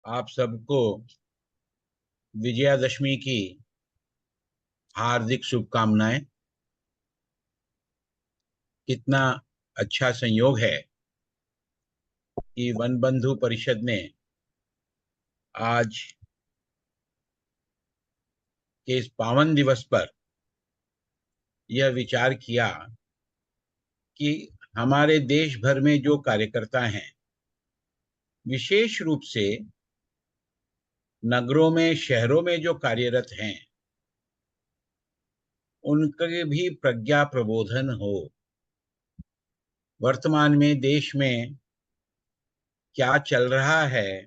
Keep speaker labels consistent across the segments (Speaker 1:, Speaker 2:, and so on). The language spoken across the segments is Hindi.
Speaker 1: आप सबको विजयादशमी की हार्दिक शुभकामनाएं। कितना अच्छा संयोग है कि वन बंधु परिषद ने आज के इस पावन दिवस पर यह विचार किया कि हमारे देश भर में जो कार्यकर्ता हैं, विशेष रूप से नगरों में, शहरों में जो कार्यरत हैं, उनके भी प्रज्ञा प्रबोधन हो। वर्तमान में देश में क्या चल रहा है,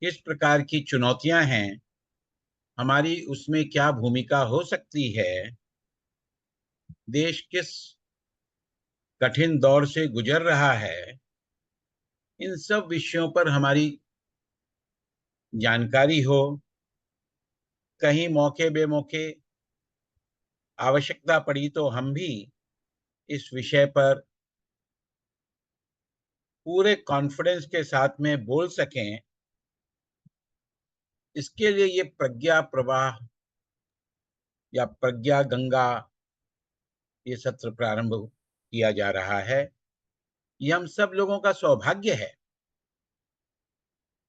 Speaker 1: किस प्रकार की चुनौतियां हैं, हमारी उसमें क्या भूमिका हो सकती है, देश किस कठिन दौर से गुजर रहा है, इन सब विषयों पर हमारी जानकारी हो। कहीं मौके बेमौके आवश्यकता पड़ी तो हम भी इस विषय पर पूरे कॉन्फिडेंस के साथ में बोल सकें, इसके लिए ये प्रज्ञा प्रवाह या प्रज्ञा गंगा ये सत्र प्रारंभ किया जा रहा है। ये हम सब लोगों का सौभाग्य है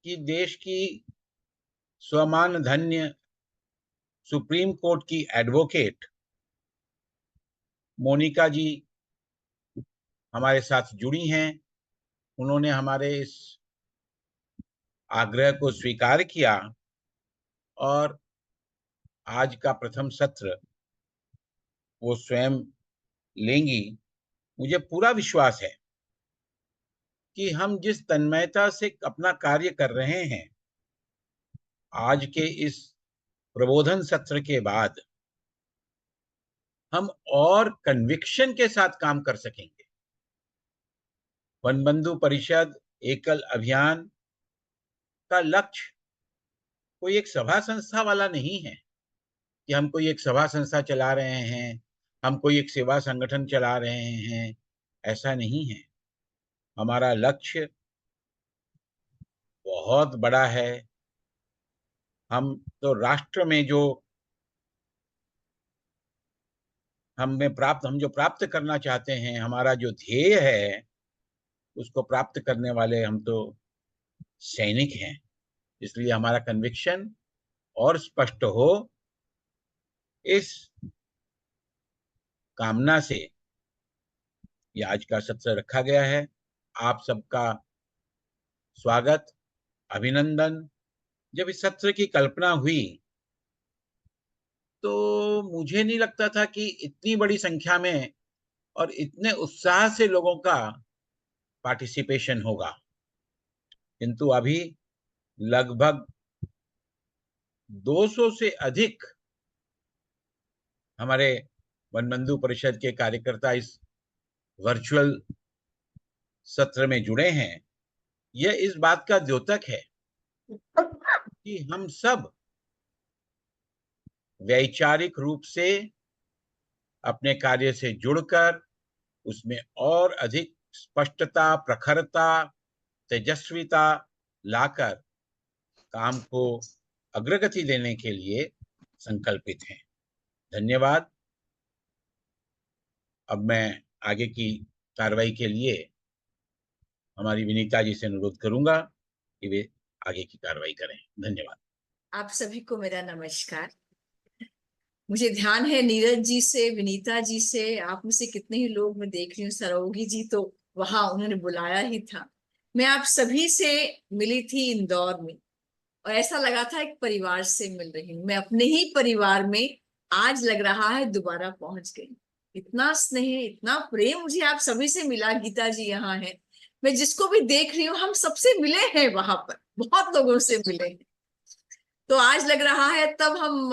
Speaker 1: कि देश की स्वमान धन्य सुप्रीम कोर्ट की एडवोकेट मोनिका जी हमारे साथ जुड़ी हैं। उन्होंने हमारे इस आग्रह को स्वीकार किया और आज का प्रथम सत्र वो स्वयं लेंगी। मुझे पूरा विश्वास है कि हम जिस तन्मयता से अपना कार्य कर रहे हैं, आज के इस प्रबोधन सत्र के बाद हम और कन्विक्शन के साथ काम कर सकेंगे। वन बंधु परिषद एकल अभियान का लक्ष्य कोई एक सभा संस्था वाला नहीं है कि हम कोई एक सभा संस्था चला रहे हैं, हम कोई एक सेवा संगठन चला रहे हैं, ऐसा नहीं है। हमारा लक्ष्य बहुत बड़ा है। हम तो राष्ट्र में जो हम जो प्राप्त करना चाहते हैं, हमारा जो ध्येय है, उसको प्राप्त करने वाले हम तो सैनिक हैं। इसलिए हमारा कन्विक्शन और स्पष्ट हो, इस कामना से ये आज का सत्र रखा गया है। आप सबका स्वागत, अभिनंदन। जब इस सत्र की कल्पना हुई तो मुझे नहीं लगता था कि इतनी बड़ी संख्या में और इतने उत्साह से लोगों का पार्टिसिपेशन होगा, किंतु अभी लगभग 200 से अधिक हमारे वन बंधु परिषद के कार्यकर्ता इस वर्चुअल सत्र में जुड़े हैं। यह इस बात का द्योतक है कि हम सब वैचारिक रूप से अपने कार्य से जुड़कर उसमें और अधिक स्पष्टता, प्रखरता, तेजस्विता लाकर काम को अग्रगति देने के लिए संकल्पित हैं। धन्यवाद। अब मैं आगे की कार्रवाई के लिए हमारी विनीता जी से अनुरोध करूंगा कि वे आगे की कार्रवाई करें। धन्यवाद।
Speaker 2: आप सभी को मेरा नमस्कार। मुझे ध्यान है नीरज जी से, विनीता जी से, आप में से कितने ही लोग मैं देख रही हूँ, सरोगी जी तो वहां उन्होंने बुलाया ही था। मैं आप सभी से मिली थी इंदौर में और ऐसा लगा था एक परिवार से मिल रही हूँ। मैं अपने ही परिवार में आज लग रहा है दोबारा पहुंच गई। इतना स्नेह, इतना प्रेम मुझे आप सभी से मिला। गीता जी यहाँ है, मैं जिसको भी देख रही हूँ, हम सबसे मिले हैं वहां पर, बहुत लोगों से मिले हैं। तो आज लग रहा है तब हम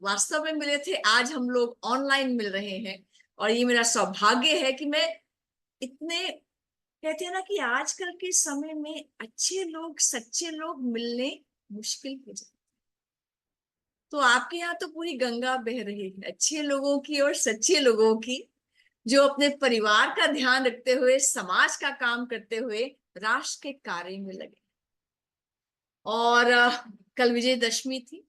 Speaker 2: वास्तव में मिले थे, आज हम लोग ऑनलाइन मिल रहे हैं। और ये मेरा सौभाग्य है कि मैं इतने, कहते हैं ना कि आजकल के समय में अच्छे लोग, सच्चे लोग मिलने मुश्किल हो जाते। तो आपके यहाँ तो पूरी गंगा बह रही है अच्छे लोगों की और सच्चे लोगों की, जो अपने परिवार का ध्यान रखते हुए, समाज का काम करते हुए राष्ट्र के कार्य में लगे। और कल विजयदशमी थी,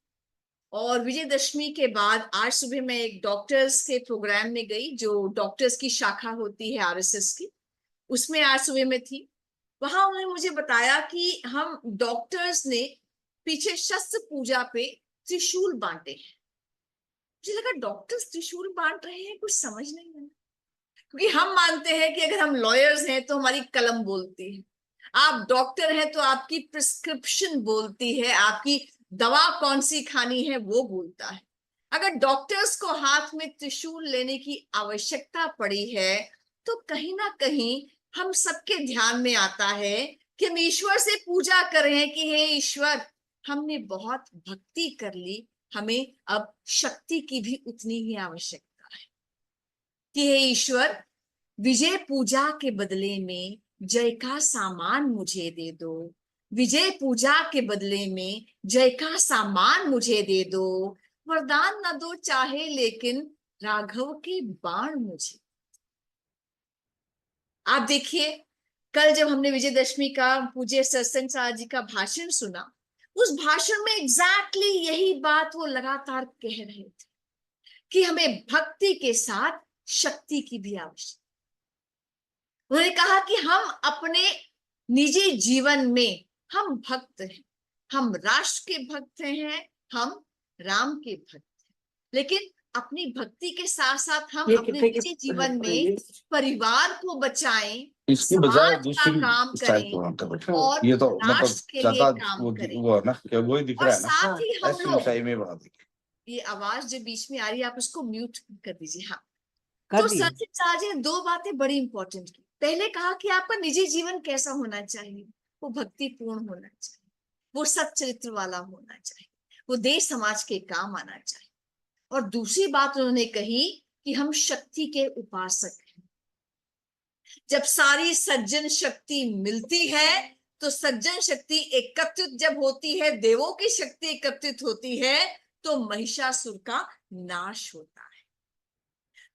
Speaker 2: और विजयदशमी के बाद आज सुबह मैं एक डॉक्टर्स के प्रोग्राम में गई, जो डॉक्टर्स की शाखा होती है आरएसएस की, उसमें आज सुबह में थी। वहां उन्होंने मुझे बताया कि हम डॉक्टर्स ने पीछे शस्त्र पूजा पे त्रिशूल बांटे हैं। मुझे लगा डॉक्टर्स त्रिशूल बांट रहे हैं, कुछ समझ नहीं आया, क्योंकि हम मानते हैं कि अगर हम लॉयर्स हैं तो हमारी कलम बोलती है, आप डॉक्टर हैं तो आपकी प्रिस्क्रिप्शन बोलती है, आपकी दवा कौन सी खानी है वो बोलता है। अगर डॉक्टर्स को हाथ में त्रिशूल लेने की आवश्यकता पड़ी है तो कहीं ना कहीं हम सबके ध्यान में आता है कि हम ईश्वर से पूजा कर रहे हैं कि हे ईश्वर, हमने बहुत भक्ति कर ली, हमें अब शक्ति की भी उतनी ही आवश्यकता है कि हे ईश्वर, विजय पूजा के बदले में जय का सामान मुझे दे दो, विजय पूजा के बदले में जय का सामान मुझे दे दो, वरदान न दो चाहे लेकिन राघव के बाण मुझे। आप देखिए, कल जब हमने विजयदशमी का पूज्य सत्संग सार जी का भाषण सुना, उस भाषण में एग्जैक्टली यही बात वो लगातार कह रहे थे कि हमें भक्ति के साथ शक्ति की भी आवश्यकता। उन्होंने कहा कि हम अपने निजी जीवन में हम भक्त हैं, हम राष्ट्र के भक्त हैं, हम राम के भक्त हैं, लेकिन अपनी भक्ति के साथ साथ हम अपने निजी जीवन में परिवार को बचाएं,
Speaker 3: इसकी बजाय
Speaker 2: समाज का
Speaker 3: दूसरी
Speaker 2: काम
Speaker 3: स्टाइल
Speaker 2: करें
Speaker 3: को बैठे हो,
Speaker 2: और
Speaker 3: ये तो मतलब
Speaker 2: राष्ट्र के
Speaker 3: ज्यादा
Speaker 2: लिए काम करें।
Speaker 3: वो है ना, क्या वही दिख
Speaker 2: और
Speaker 3: रहा है ना,
Speaker 2: साथ ही हम
Speaker 3: ऐसी
Speaker 2: लोग,
Speaker 3: ऊंचाई में बढ़ा देंगे।
Speaker 2: ये आवाज जो बीच में आ रही है आप उसको म्यूट कर दीजिए। हाँ,
Speaker 4: कर
Speaker 2: तो
Speaker 4: दिए।
Speaker 2: सचिन शाह जी ने दो बातें बड़ी इंपॉर्टेंट की। पहले कहा कि आपका निजी जीवन कैसा होना चाहिए, वो भक्तिपूर्ण होना चाहिए, वो सच्चरित्र वाला होना चाहिए, वो देश समाज के काम आना चाहिए। और दूसरी बात उन्होंने कही कि हम शक्ति के उपासक हैं। जब सारी सज्जन शक्ति मिलती है तो सज्जन शक्ति एकत्रित जब होती है, देवों की शक्ति एकत्रित होती है तो महिषासुर का नाश होता है।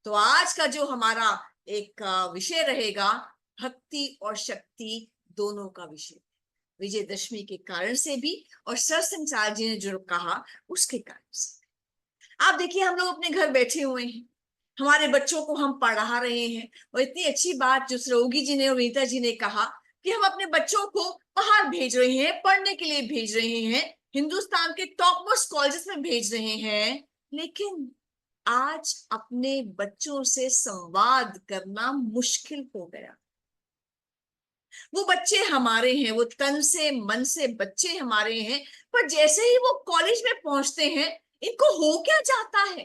Speaker 2: तो आज का जो हमारा एक विषय रहेगा, भक्ति और शक्ति दोनों का विषय, विजयदशमी के कारण से भी और सरसंचार जी ने जो कहा उसके कारण से। आप देखिए, हम लोग अपने घर बैठे हुए हैं, हमारे बच्चों को हम पढ़ा रहे हैं, और इतनी अच्छी बात जो सरोगी जी ने और रीता जी ने कहा कि हम अपने बच्चों को बाहर भेज रहे हैं, पढ़ने के लिए भेज रहे हैं, हिंदुस्तान के टॉप मोस्ट कॉलेजेस में भेज रहे हैं, लेकिन आज अपने बच्चों से संवाद करना मुश्किल हो गया। वो बच्चे हमारे हैं, वो तन से मन से बच्चे हमारे हैं, पर जैसे ही वो कॉलेज में पहुंचते हैं, इनको हो क्या जाता है,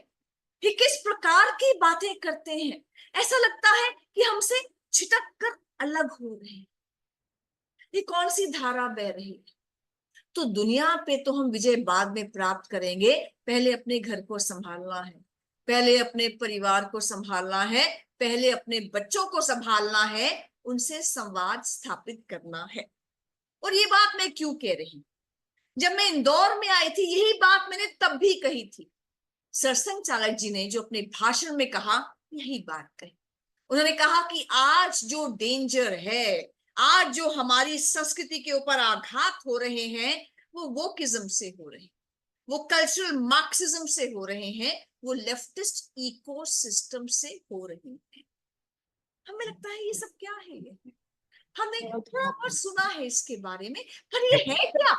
Speaker 2: ये किस प्रकार की बातें करते हैं, ऐसा लगता है कि हमसे छिटक कर अलग हो रहे हैं, ये कौन सी धारा बह रही है। तो दुनिया पे तो हम विजय बाद में प्राप्त करेंगे, पहले अपने घर को संभालना है, पहले अपने परिवार को संभालना है, पहले अपने बच्चों को संभालना है, उनसे संवाद स्थापित करना है। और ये बात मैं क्यों कह रही हूं, जब मैं इंदौर में आई थी यही बात मैंने तब भी कही थी। सरसंघ चालक जी ने जो अपने भाषण में कहा यही बात कही। उन्होंने कहा कि आज जो डेंजर है, आज जो हमारी संस्कृति के ऊपर आघात हो रहे हैं, वो वोकिज्म से हो रहे हैं, वो कल्चरल मार्क्सिज्म से हो रहे हैं, वो लेफ्टिस्ट इकोसिस्टम से हो रहे हैं। हमें लगता है ये सब क्या है, ये हमने थोड़ा बहुत सुना है इसके बारे में, पर ये है क्या?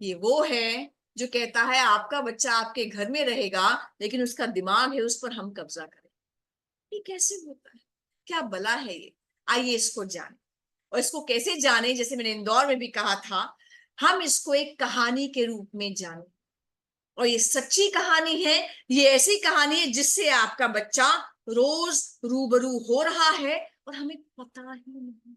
Speaker 2: ये वो है जो कहता है आपका बच्चा आपके घर में रहेगा लेकिन उसका दिमाग है उस पर हम कब्जा करें। ये कैसे होता है, क्या भला है ये? आइए इसको जाने, और इसको कैसे जाने, जैसे मैंने इंदौर में भी कहा था, हम इसको एक कहानी के रूप में जाने, और ये सच्ची कहानी है, ये ऐसी कहानी है जिससे आपका बच्चा रोज रूबरू हो रहा है और हमें पता ही नहीं।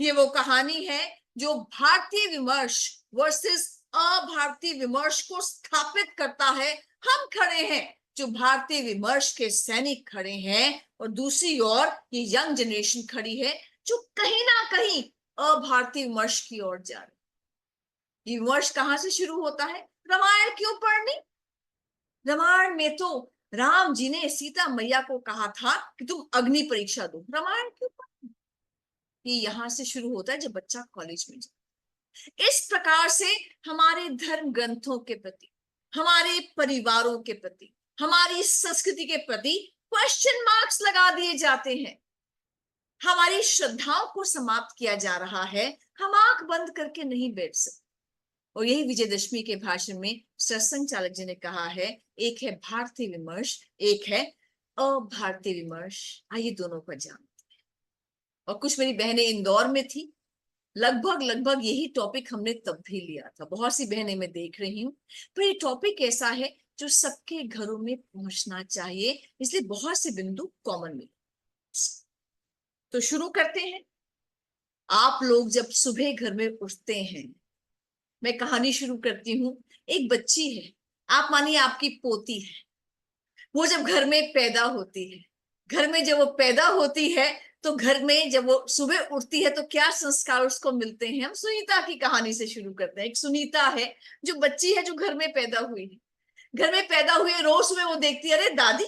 Speaker 2: ये वो कहानी है जो भारतीय विमर्श वर्सेस अभारतीय विमर्श को स्थापित करता है। हम खड़े हैं जो भारतीय विमर्श के सैनिक खड़े हैं, और दूसरी ओर ये यंग जनरेशन खड़ी है जो कहीं ना कहीं अभारतीय विमर्श की ओर जा रही। ये विमर्श कहां से शुरू होता है? रामायण क्यों पढ़नी? रामायण में तो राम जी ने सीता मैया को कहा था कि तुम अग्नि परीक्षा दो, रामायण क्यों पढ़नी? ये यहां से शुरू होता है जब बच्चा कॉलेज में जाता है। इस प्रकार से हमारे धर्म ग्रंथों के प्रति, हमारे परिवारों के प्रति, हमारी संस्कृति के प्रति क्वेश्चन मार्क्स लगा दिए जाते हैं। हमारी श्रद्धाओं को समाप्त किया जा रहा है। हम आंख बंद करके नहीं बैठ सकते। और यही विजयदशमी के भाषण में सत्संग चालक जी ने कहा है, एक है भारतीय विमर्श, एक है अभारतीय विमर्श। आइए दोनों को जानते हैं। और कुछ मेरी बहनें इंदौर में थी, लगभग यही टॉपिक हमने तब भी लिया था। बहुत सी बहनें मैं देख रही हूँ, पर ये टॉपिक ऐसा है जो सबके घरों में पहुंचना चाहिए, इसलिए बहुत से बिंदु कॉमन मिले। तो शुरू करते हैं। आप लोग जब सुबह घर में उठते हैं, मैं कहानी शुरू करती हूँ। एक बच्ची है, आप मानिए आपकी पोती है। वो जब घर में पैदा होती है, घर में जब वो पैदा होती है तो घर में जब वो सुबह उठती है तो क्या संस्कार उसको मिलते हैं। हम सुनीता की कहानी से शुरू करते हैं। एक सुनीता है जो बच्ची है, जो घर में पैदा हुई है। घर में पैदा हुई, रोज सुबह वो देखती है, अरे दादी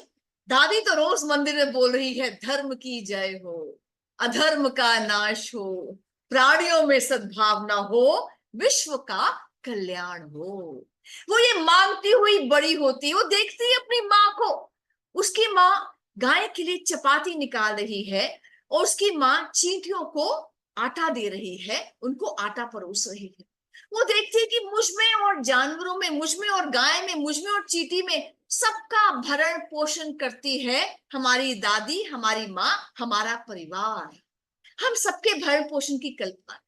Speaker 2: दादी तो रोज मंदिर में बोल रही है, धर्म की जय हो, अधर्म का नाश हो, प्राणियों में सद्भावना हो, विश्व का कल्याण हो। वो ये मांगती हुई बड़ी होती है। वो देखती है अपनी माँ को, उसकी माँ गाय के लिए चपाती निकाल रही है और उसकी माँ चींटियों को आटा दे रही है, उनको आटा परोस रही है। वो देखती है कि मुझ में और जानवरों में, मुझ में और गाय में, मुझ में और चींटी में सबका भरण पोषण करती है हमारी दादी, हमारी माँ, हमारा परिवार। हम सबके भरण पोषण की कल्पना।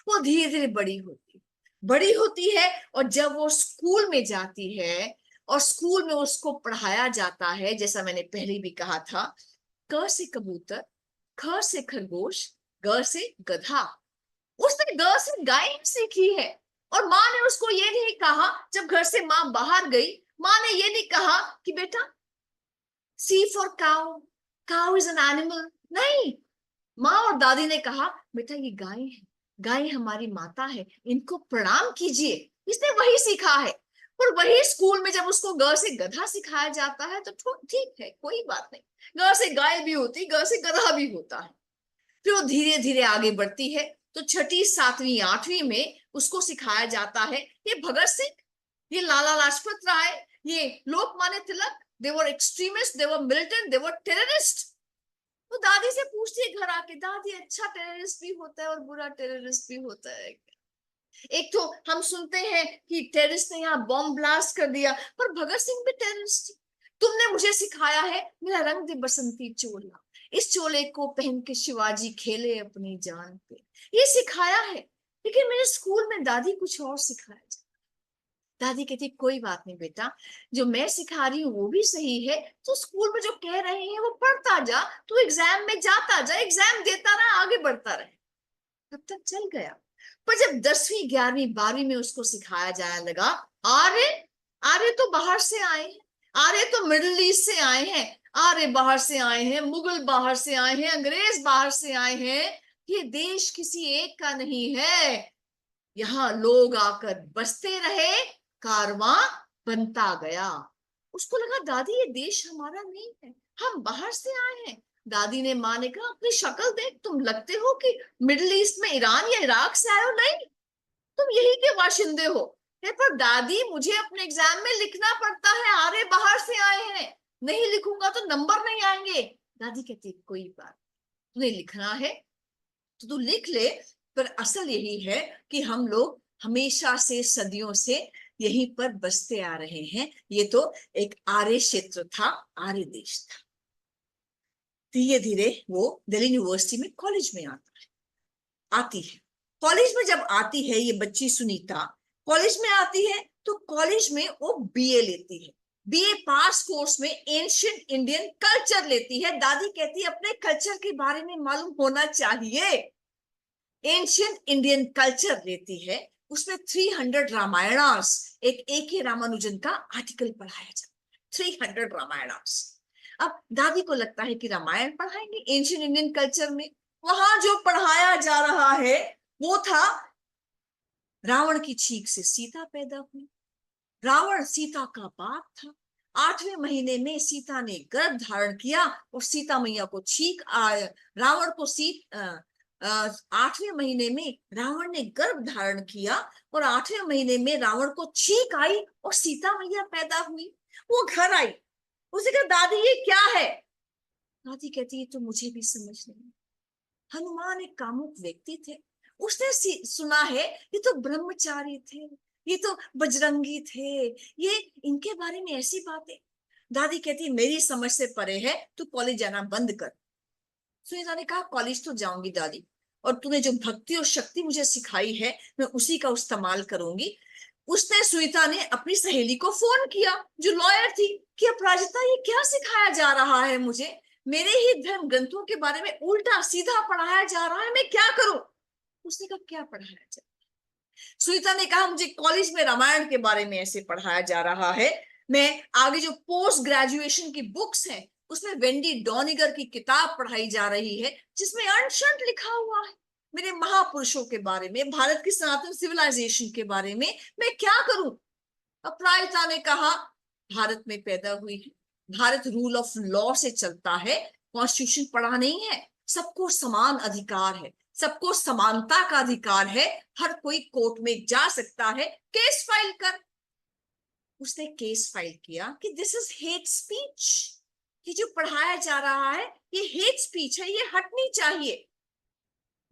Speaker 2: वो धीरे धीरे बड़ी होती है और जब वो स्कूल में जाती है और स्कूल में उसको पढ़ाया जाता है, जैसा मैंने पहले भी कहा था, क से कबूतर, ख से खरगोश, ग से गधा। उसने ग से गाय सीखी है। और माँ ने उसको ये नहीं कहा, जब घर से माँ बाहर गई, माँ ने ये नहीं कहा कि बेटा C for cow, cow is an animal. नहीं, माँ और दादी ने कहा बेटा ये गाय है, गाय हमारी माता है, इनको प्रणाम कीजिए। इसने वही सीखा है। और वही स्कूल में जब उसको ग से गधा सिखाया जाता है तो ठीक है, कोई बात नहीं, ग से गाय भी होती, ग से गधा भी होता है। फिर वो धीरे धीरे आगे बढ़ती है तो छठी, सातवीं, आठवीं में उसको सिखाया जाता है, ये भगत सिंह, ये लाला लाजपत राय, ये लोकमान्य तिलक, दे वर एक्सट्रीमिस्ट, दे वर मिलिटेंट, दे वर टेररिस्ट। तो दादी से पूछती है घर आके, दादी अच्छा टेररिस्ट भी होता है और बुरा टेररिस्ट भी होता है? एक तो हम सुनते हैं कि टेररिस्ट ने यहाँ बॉम्ब ब्लास्ट कर दिया, पर भगत सिंह भी टेररिस्ट। तुमने मुझे सिखाया है, मेरा रंग दे बसंती चोला, इस चोले को पहन के शिवाजी खेले अपनी जान पे, ये सिखाया है। लेकिन मेरे स्कूल में दादी कुछ और सिखाया। दादी कहती कोई बात नहीं बेटा, जो मैं सिखा रही हूँ वो भी सही है, तो स्कूल में जो कह रहे हैं वो पढ़ता जा, तू एग्जाम में जाता जा, एग्जाम देता रहा, आगे बढ़ता रहे। तब तक चल गया। पर जब 10वीं, 11वीं, 12वीं में उसको सिखाया जाने लगा, आर्य, आर्य तो बाहर से आए हैं, आर्य तो मिडिल ईस्ट से आए हैं, आर्य बाहर से आए हैं, मुगल बाहर से आए हैं, अंग्रेज बाहर से आए हैं, ये देश किसी एक का नहीं है। यहाँ लोग आकर बसते रहे, कारवां बनता गया। उसको लगा दादी ये देश हमारा नहीं है, हम बाहर से आए हैं। दादी ने, माँ ने कहा अपनी शक्ल देख, तुम लगते हो कि मिडिल ईस्ट में, ईरान या इराक से आए हो, नहीं, तुम यही के बाशिंदे हो। पर दादी मुझे अपने एग्जाम में लिखना पड़ता है, आर्य बाहर से आए हैं, नहीं लिखूंगा तो नंबर नहीं आएंगे। दादी कहती कोई बात, तुम्हें लिखना है तो तू लिख ले। पर असल यही है कि हम लोग हमेशा से, सदियों से यहीं पर बसते आ रहे हैं। ये तो एक आर्य क्षेत्र था, आर्य देश था। धीरे धीरे वो दिल्ली यूनिवर्सिटी में कॉलेज में आती है। कॉलेज में जब आती है ये बच्ची सुनीता, कॉलेज में आती है तो कॉलेज में वो बीए लेती है। बीए पास कोर्स में एंशिएंट इंडियन कल्चर लेती है। दादी कहती है अपने कल्चर के बारे में मालूम होना चाहिए। एंशिएंट इंडियन कल्चर लेती है, उसमें 300 रामायणास, एक ही रामानुजन का आर्टिकल पढ़ाया जाता है, 300 रामायणास। अब दादी को लगता है कि रामायण पढ़ाएंगे एंशिएंट इंडियन कल्चर में। वहां जो पढ़ाया जा रहा है वो था, रावण की छींक से सीता पैदा हुई, रावण सीता का बाप था, 8वें महीने में सीता ने गर्भ धारण किया और सीता मैया को छींक आया, रावण को 8वें महीने में रावण ने गर्भ धारण किया और 8वें महीने में रावण को छींक आई और सीता मैया पैदा हुई। वो घर आई, उसे कहा दादी ये क्या है? दादी कहती है तो मुझे भी समझ नहीं। हनुमान एक कामुक व्यक्ति थे, उसने सुना है ये तो ब्रह्मचारी थे, ये तो बजरंगी थे, ये इनके बारे में ऐसी बातें। दादी कहती मेरी समझ से परे है, तू कॉलेज जाना बंद कर। सुनीता ने कहा कॉलेज तो जाऊंगी दादी, और तूने जो भक्ति और शक्ति मुझे सिखाई है मैं उसी का इस्तेमाल करूंगी। उसने सुनीता ने अपनी सहेली को फोन किया जो लॉयर थी कि अपराजिता ये क्या सिखाया जा रहा है मुझे, मेरे ही धर्म ग्रंथों के बारे में उल्टा सीधा पढ़ाया जा रहा है, मैं क्या करूं? उसने कहा क्या पढ़ाया जा? सुनीता ने कहा मुझे कॉलेज में रामायण के बारे में ऐसे पढ़ाया जा रहा है, मैं आगे जो पोस्ट ग्रेजुएशन की बुक्स हैं उसमें वेंडी डॉनिगर की किताब पढ़ाई जा रही है जिसमें अनशंत लिखा हुआ है मेरे महापुरुषों के बारे में, भारत की सनातन सिविलाइजेशन के बारे में, मैं क्या करूं? अपराजिता ने कहा भारत में पैदा हुई है, भारत रूल ऑफ लॉ से चलता है, कॉन्स्टिट्यूशन पढ़ा नहीं है, सबको समान अधिकार है, सबको समानता का अधिकार है, हर कोई कोर्ट में जा सकता है, केस फाइल कर। उसने केस फाइल किया कि दिस इज हेट स्पीच, कि जो पढ़ाया जा रहा है ये हेट स्पीच है, ये हटनी चाहिए।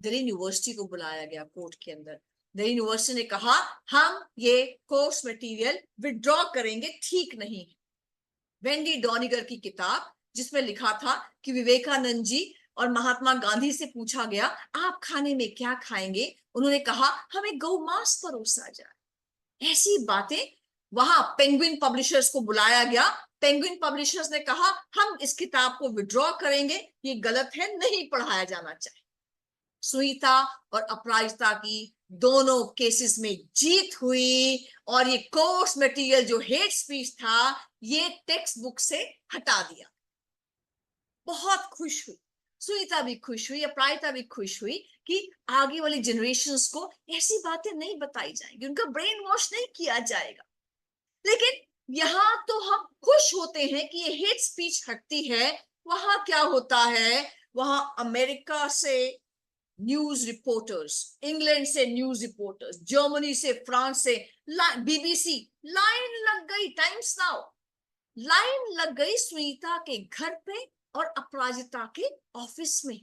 Speaker 2: दिल्ली यूनिवर्सिटी को बुलाया गया कोर्ट के अंदर। दिल्ली यूनिवर्सिटी ने कहा हम ये कोर्स मटेरियल विड्रॉ करेंगे, ठीक नहीं है। वेंडी डॉनिगर की किताब जिसमें लिखा था कि विवेकानंद जी और महात्मा गांधी से पूछा गया आप खाने में क्या खाएंगे, उन्होंने कहा हमें गौ मांस परोसा जाए। ऐसी बातें। वहां पेंगुइन पब्लिशर्स को बुलाया गया, पेंगुइन पब्लिशर्स ने कहा हम इस किताब को विड्रॉ करेंगे, ये गलत है, नहीं पढ़ाया जाना चाहिए। सुनीता और अपराजिता की दोनों केसेस में जीत हुई और ये कोर्स मटेरियल जो हेट स्पीच था ये टेक्स्ट बुक से हटा दिया। बहुत खुश हुई, सुनीता भी खुश हुई, अपराजिता भी खुश हुई कि आगे वाली जनरेशन्स को ऐसी बातें नहीं बताई जाएंगी, उनका ब्रेन वॉश नहीं किया जाएगा। लेकिन यहाँ तो हम खुश होते हैं कि ये हेट स्पीच हटती है। वहां क्या होता है, वहां अमेरिका से न्यूज रिपोर्टर्स, इंग्लैंड से न्यूज रिपोर्टर्स, जर्मनी से, फ्रांस से, बीबीसी, लाइन लग गई, टाइम्स नाउ, लाइन लग गई सुनीता के घर पे और अपराजिता के ऑफिस में।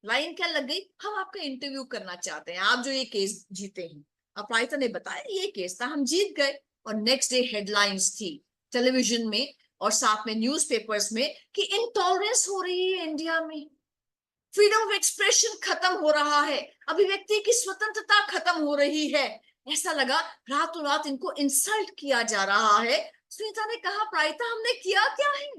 Speaker 2: लाइन क्या लग गई, हम आपका इंटरव्यू करना चाहते हैं, आप जो ये केस जीते हैं। अपराजिता ने बताया ये केस था, हम जीत गए। और नेक्स्ट डे हेडलाइंस थी टेलीविजन में और साथ में न्यूज़पेपर्स में कि इंटॉलरेंस हो रही है इंडिया में, फ्रीडम ऑफ एक्सप्रेशन खत्म हो रहा है, अभिव्यक्ति की स्वतंत्रता खत्म हो रही है। ऐसा लगा रातों रात इनको इंसल्ट किया जा रहा है। सुनीता ने कहा प्रायता हमने किया क्या है,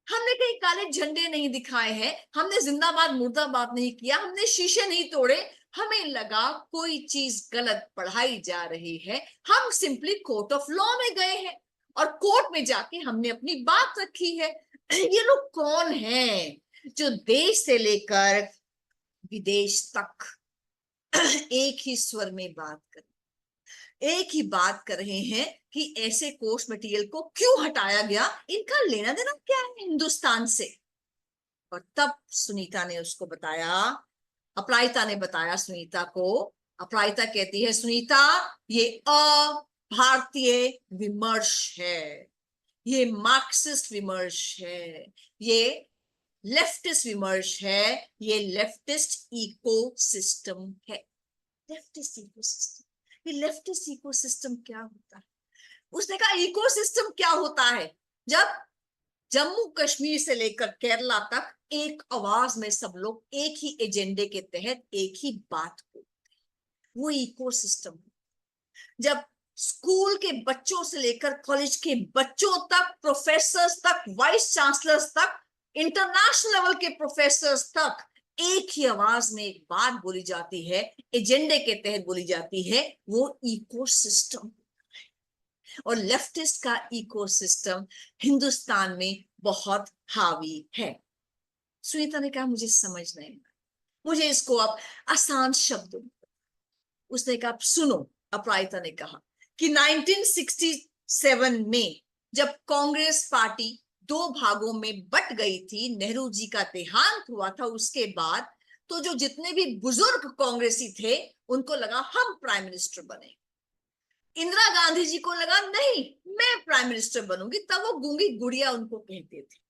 Speaker 2: हमने कहीं काले झंडे नहीं दिखाए हैं, हमने जिंदाबाद मुर्दाबाद नहीं किया, हमने शीशे नहीं तोड़े, हमें लगा कोई चीज गलत पढ़ाई जा रही है, हम सिंपली कोर्ट ऑफ लॉ में गए हैं और कोर्ट में जाके हमने अपनी बात रखी है। ये लोग कौन हैं जो देश से लेकर विदेश तक एक ही स्वर में बात कर, एक ही बात कर रहे हैं कि ऐसे कोर्स मटेरियल को क्यों हटाया गया, इनका लेना देना क्या है हिंदुस्तान से। और तब सुनीता ने उसको बताया, अपराजिता ने बताया सुनीता को। अपराजिता कहती है सुनीता ये अभारतीय विमर्श है, ये मार्क्सिस्ट विमर्श है, ये लेफ्टिस्ट विमर्श है, ये लेफ्टिस्ट इकोसिस्टम है। लेफ्टिस्ट इकोसिस्टम, ये लेफ्टिस्ट इकोसिस्टम क्या होता है? उसने कहा इकोसिस्टम क्या होता है, जब जम्मू कश्मीर से लेकर केरला तक एक आवाज में सब लोग एक ही एजेंडे के तहत एक ही बात को, वो इकोसिस्टम। जब स्कूल के बच्चों से लेकर कॉलेज के बच्चों तक, प्रोफेसर्स तक, वाइस चांसलर्स तक, इंटरनेशनल लेवल के प्रोफेसर्स तक एक ही आवाज में एक बात बोली जाती है, एजेंडे के तहत बोली जाती है, वो इकोसिस्टम। और लेफ्टिस्ट का इकोसिस्टम हिंदुस्तान में बहुत हावी है। सुनीता ने कहा मुझे समझ नहीं, मुझे इसको आप आसान शब्दों। उसने कहा सुनो, अपराजिता ने कहा कि 1967 में जब कांग्रेस पार्टी दो भागों में बट गई थी, नेहरू जी का देहांत हुआ था, उसके बाद तो जो जितने भी बुजुर्ग कांग्रेसी थे उनको लगा हम प्राइम मिनिस्टर बने। इंदिरा गांधी जी को लगा नहीं मैं प्राइम मिनिस्टर बनूंगी, तब वो गूंगी गुड़िया उनको कहते थे।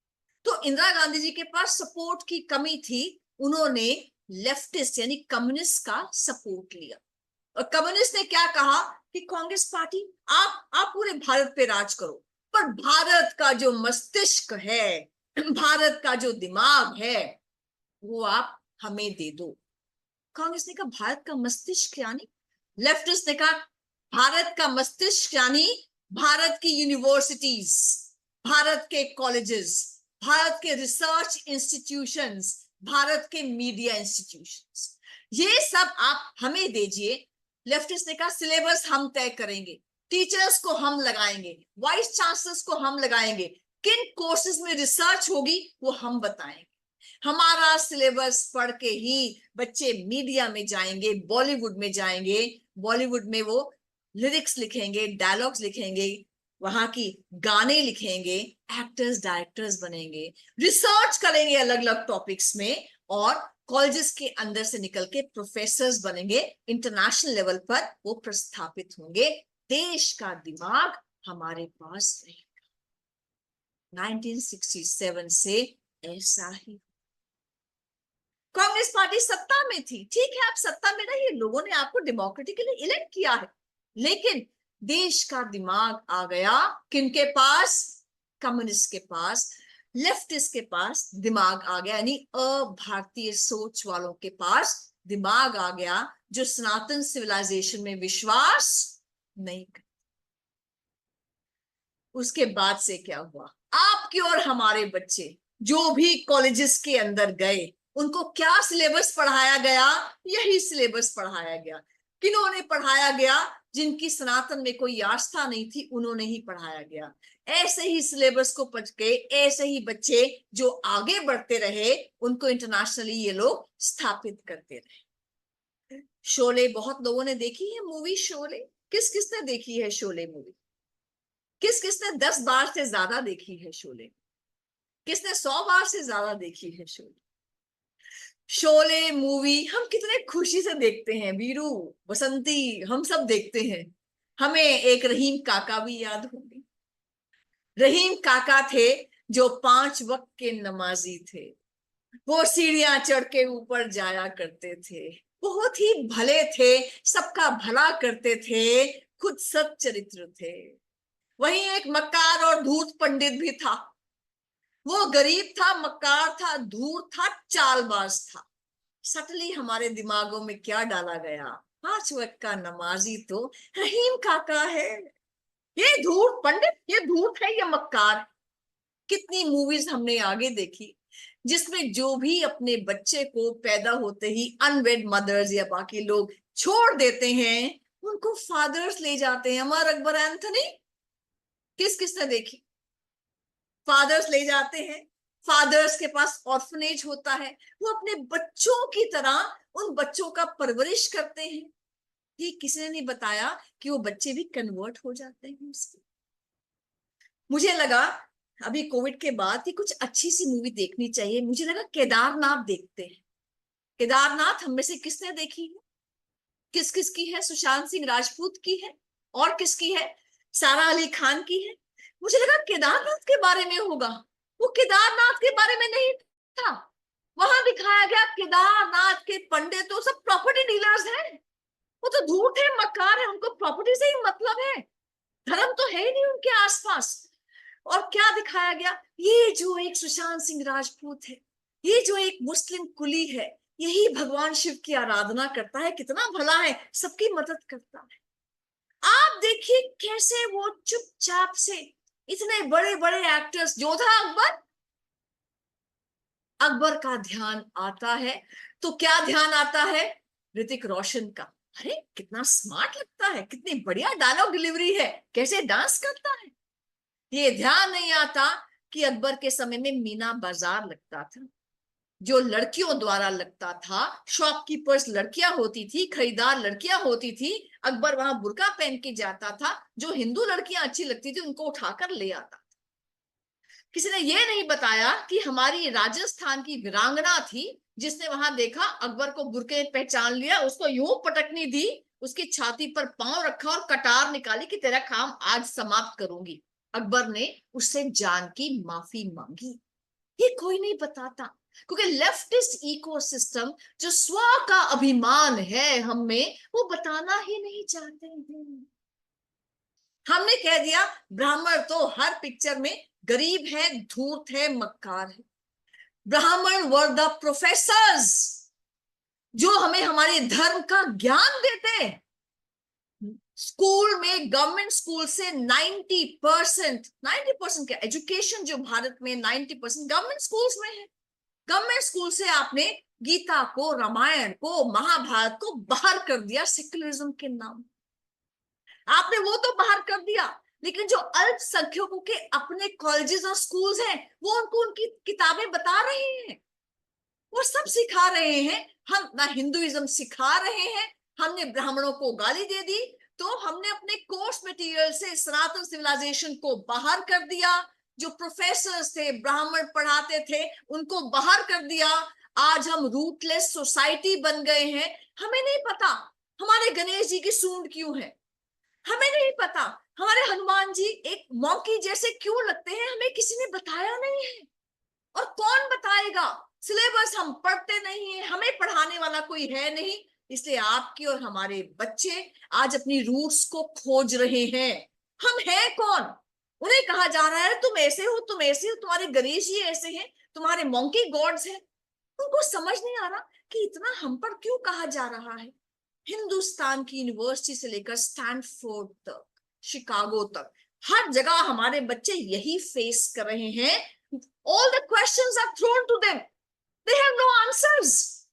Speaker 2: तो इंदिरा गांधी जी के पास सपोर्ट की कमी थी, उन्होंने लेफ्टिस्ट यानी कम्युनिस्ट का सपोर्ट लिया। और कम्युनिस्ट ने क्या कहा कि कांग्रेस पार्टी आप पूरे भारत पे राज करो, पर भारत का जो मस्तिष्क है, भारत का जो दिमाग है, वो आप हमें दे दो। कांग्रेस ने कहा भारत का मस्तिष्क यानी, लेफ्टिस्ट ने कहा भारत का मस्तिष्क यानी भारत की यूनिवर्सिटीज, भारत के कॉलेजेस, भारत के रिसर्च इंस्टीट्यूशंस, भारत के मीडिया इंस्टीट्यूशंस, ये सब आप हमें दीजिए। लेफ्टिस्ट ने कहा सिलेबस हम तय करेंगे, टीचर्स को हम लगाएंगे, वाइस चांसलर्स को हम लगाएंगे, किन कोर्सेज में रिसर्च होगी वो हम बताएंगे। हमारा सिलेबस पढ़ के ही बच्चे मीडिया में जाएंगे, बॉलीवुड में जाएंगे, बॉलीवुड में वो लिरिक्स लिखेंगे, डायलॉग्स लिखेंगे, वहां की गाने लिखेंगे, एक्टर्स डायरेक्टर्स बनेंगे, रिसर्च करेंगे अलग अलग टॉपिक्स में, और कॉलेजेस के अंदर से निकल के प्रोफेसर्स बनेंगे, इंटरनेशनल लेवल पर वो प्रस्थापित होंगे। देश का दिमाग हमारे पास रहेगा। 1967 से ऐसा ही कांग्रेस पार्टी सत्ता में थी, ठीक है आप सत्ता में रहिए, लोगों ने आपको डेमोक्रेटिकली इलेक्ट किया है, लेकिन देश का दिमाग आ गया किनके पास? कम्युनिस्ट के पास, लेफ्टिस्ट के पास दिमाग आ गया, यानी अभारतीय सोच वालों के पास दिमाग आ गया, जो सनातन सिविलाइजेशन में विश्वास नहीं करते। उसके बाद से क्या हुआ? आपके और हमारे बच्चे जो भी कॉलेजेस के अंदर गए, उनको क्या सिलेबस पढ़ाया गया? यही सिलेबस पढ़ाया गया। किन्होंने पढ़ाया गया? जिनकी सनातन में कोई आस्था नहीं थी, उन्होंने ही पढ़ाया गया। ऐसे ही सिलेबस को पढ़ के ऐसे ही बच्चे जो आगे बढ़ते रहे, उनको इंटरनेशनली ये लोग स्थापित करते रहे। शोले बहुत लोगों ने देखी है मूवी, शोले किस किसने देखी है? शोले मूवी किस किसने 10 बार से ज्यादा देखी है? शोले किसने 100 बार से ज्यादा देखी है? शोले शोले मूवी हम कितने खुशी से देखते हैं, वीरू, बसंती, हम सब देखते हैं। हमें एक रहीम काका भी याद होंगे। रहीम काका थे जो 5 वक्त के नमाजी थे, वो सीढ़ियां चढ़ के ऊपर जाया करते थे, बहुत ही भले थे, सबका भला करते थे, खुद सत चरित्र थे। वहीं एक मक्कार और धूर्त पंडित भी था, वो गरीब था, मक्कार था, धूर्त था, चालबाज था। सटली हमारे दिमागों में क्या डाला गया? 5 वक्त का नमाजी तो रहीम काका है, ये धूर्त पंडित, ये धूर्त है, ये मक्कार। कितनी मूवीज हमने आगे देखी जिसमें जो भी अपने बच्चे को पैदा होते ही अनवेड मदर्स या बाकी लोग छोड़ देते हैं, उनको फादर्स ले जाते हैं। अमर अकबर एंथनी किस किसने देखी? फादर्स ले जाते हैं, फादर्स के पास ऑर्फनेज होता है, वो अपने बच्चों की तरह उन बच्चों का परवरिश करते हैं। ये किसी ने नहीं बताया कि वो बच्चे भी कन्वर्ट हो जाते हैं उसके। मुझे लगा अभी कोविड के बाद कि कुछ अच्छी सी मूवी देखनी चाहिए, मुझे लगा केदारनाथ देखते हैं। केदारनाथ हम में से किसने देखी है? किस किस की है? सुशांत सिंह राजपूत की है, और किसकी है? सारा अली खान की है। मुझे लगा केदारनाथ के बारे में होगा, वो केदारनाथ के बारे में नहीं था। वहां दिखाया गया केदारनाथ के पंडित तो सब प्रॉपर्टी डीलर्स हैं, वो तो धूर्त है, मक्कार है, उनको प्रॉपर्टी से ही मतलब है, धर्म तो है ही नहीं उनके आसपास। और क्या दिखाया गया? ये जो एक सुशांत सिंह राजपूत है, ये जो एक मुस्लिम कुली है, यही भगवान शिव की आराधना करता है, कितना भला है, सबकी मदद करता है। आप देखिए कैसे वो चुपचाप से इतने बड़े बड़े एक्टर्स, जोधा अकबर, अकबर का ध्यान आता है तो क्या ध्यान आता है? ऋतिक रोशन का। अरे कितना स्मार्ट लगता है, कितनी बढ़िया डायलॉग डिलीवरी है, कैसे डांस करता है। ये ध्यान नहीं आता कि अकबर के समय में मीना बाजार लगता था, जो लड़कियों द्वारा लगता था। शॉपकीपर्स लड़कियां होती थी, खरीदार लड़कियां होती थी। अकबर वहां बुर्का पहन के जाता था, जो हिंदू लड़कियां अच्छी लगती थी उनको उठाकर ले आता था। किसी ने ये नहीं बताया कि हमारी राजस्थान की वीरांगना थी जिसने वहां देखा, अकबर को बुरके पहचान लिया, उसको यूं पटकनी दी, उसकी छाती पर पांव रखा और कटार निकाली कि तेरा काम आज समाप्त करूंगी। अकबर ने उससे जान की माफी मांगी। ये कोई नहीं बताता, क्योंकि लेफ्टिस्ट इकोसिस्टम जो स्व का अभिमान है हम में, वो बताना ही नहीं चाहते हैं। हमने कह दिया ब्राह्मण तो हर पिक्चर में गरीब है, धूर्त है, मक्कार है। ब्राह्मण वर द प्रोफेसर्स जो हमें हमारे धर्म का ज्ञान देते हैं। स्कूल में, गवर्नमेंट स्कूल से 90% का एजुकेशन जो भारत में 90% गवर्नमेंट स्कूल्स में है। गवर्नमेंट स्कूल से आपने गीता को, रामायण को, महाभारत को बाहर कर दिया सेक्युलरिज्म के नाम। आपने वो तो बाहर कर दिया, लेकिन जो अल्पसंख्यकों के अपने कॉलेजेस और स्कूल्स हैं, वो उनको उनकी किताबें बता रहे हैं, वो सब सिखा रहे हैं। हम ना हिंदुइज्म सिखा रहे हैं, हमने ब्राह्मणों को गाली दे दी, तो हमने अपने कोर्स मटेरियल से सनातन सिविलाइजेशन को बाहर कर दिया। जो प्रोफेसर्स थे, ब्राह्मण पढ़ाते थे, उनको बाहर कर दिया। आज हम रूटलेस सोसाइटी बन गए हैं। हमें नहीं पता हमारे गणेश जी की सूंड क्यों है, हमें नहीं पता हमारे हनुमान जी एक मॉन्की जैसे क्यों लगते हैं, हमें किसी ने बताया नहीं है। और कौन बताएगा? सिलेबस हम पढ़ते नहीं है, हमें पढ़ाने वाला कोई है नहीं, इसलिए आपके और हमारे बच्चे आज अपनी रूट्स को खोज रहे हैं। हम हैं कौन? उन्हें कहा जा रहा है तुम ऐसे हो, तुम ऐसे हो, तुम्हारे गणेश जी ऐसे हैं, तुम्हारे मॉन्की गॉड्स हैं। उनको समझ नहीं आ रहा कि इतना हम पर क्यों कहा जा रहा है। हिंदुस्तान की यूनिवर्सिटी से लेकर स्टैनफोर्ड तक, शिकागो तक, हर जगह हमारे बच्चे यही फेस कर रहे हैं। All the questions are thrown to them. They have no answers.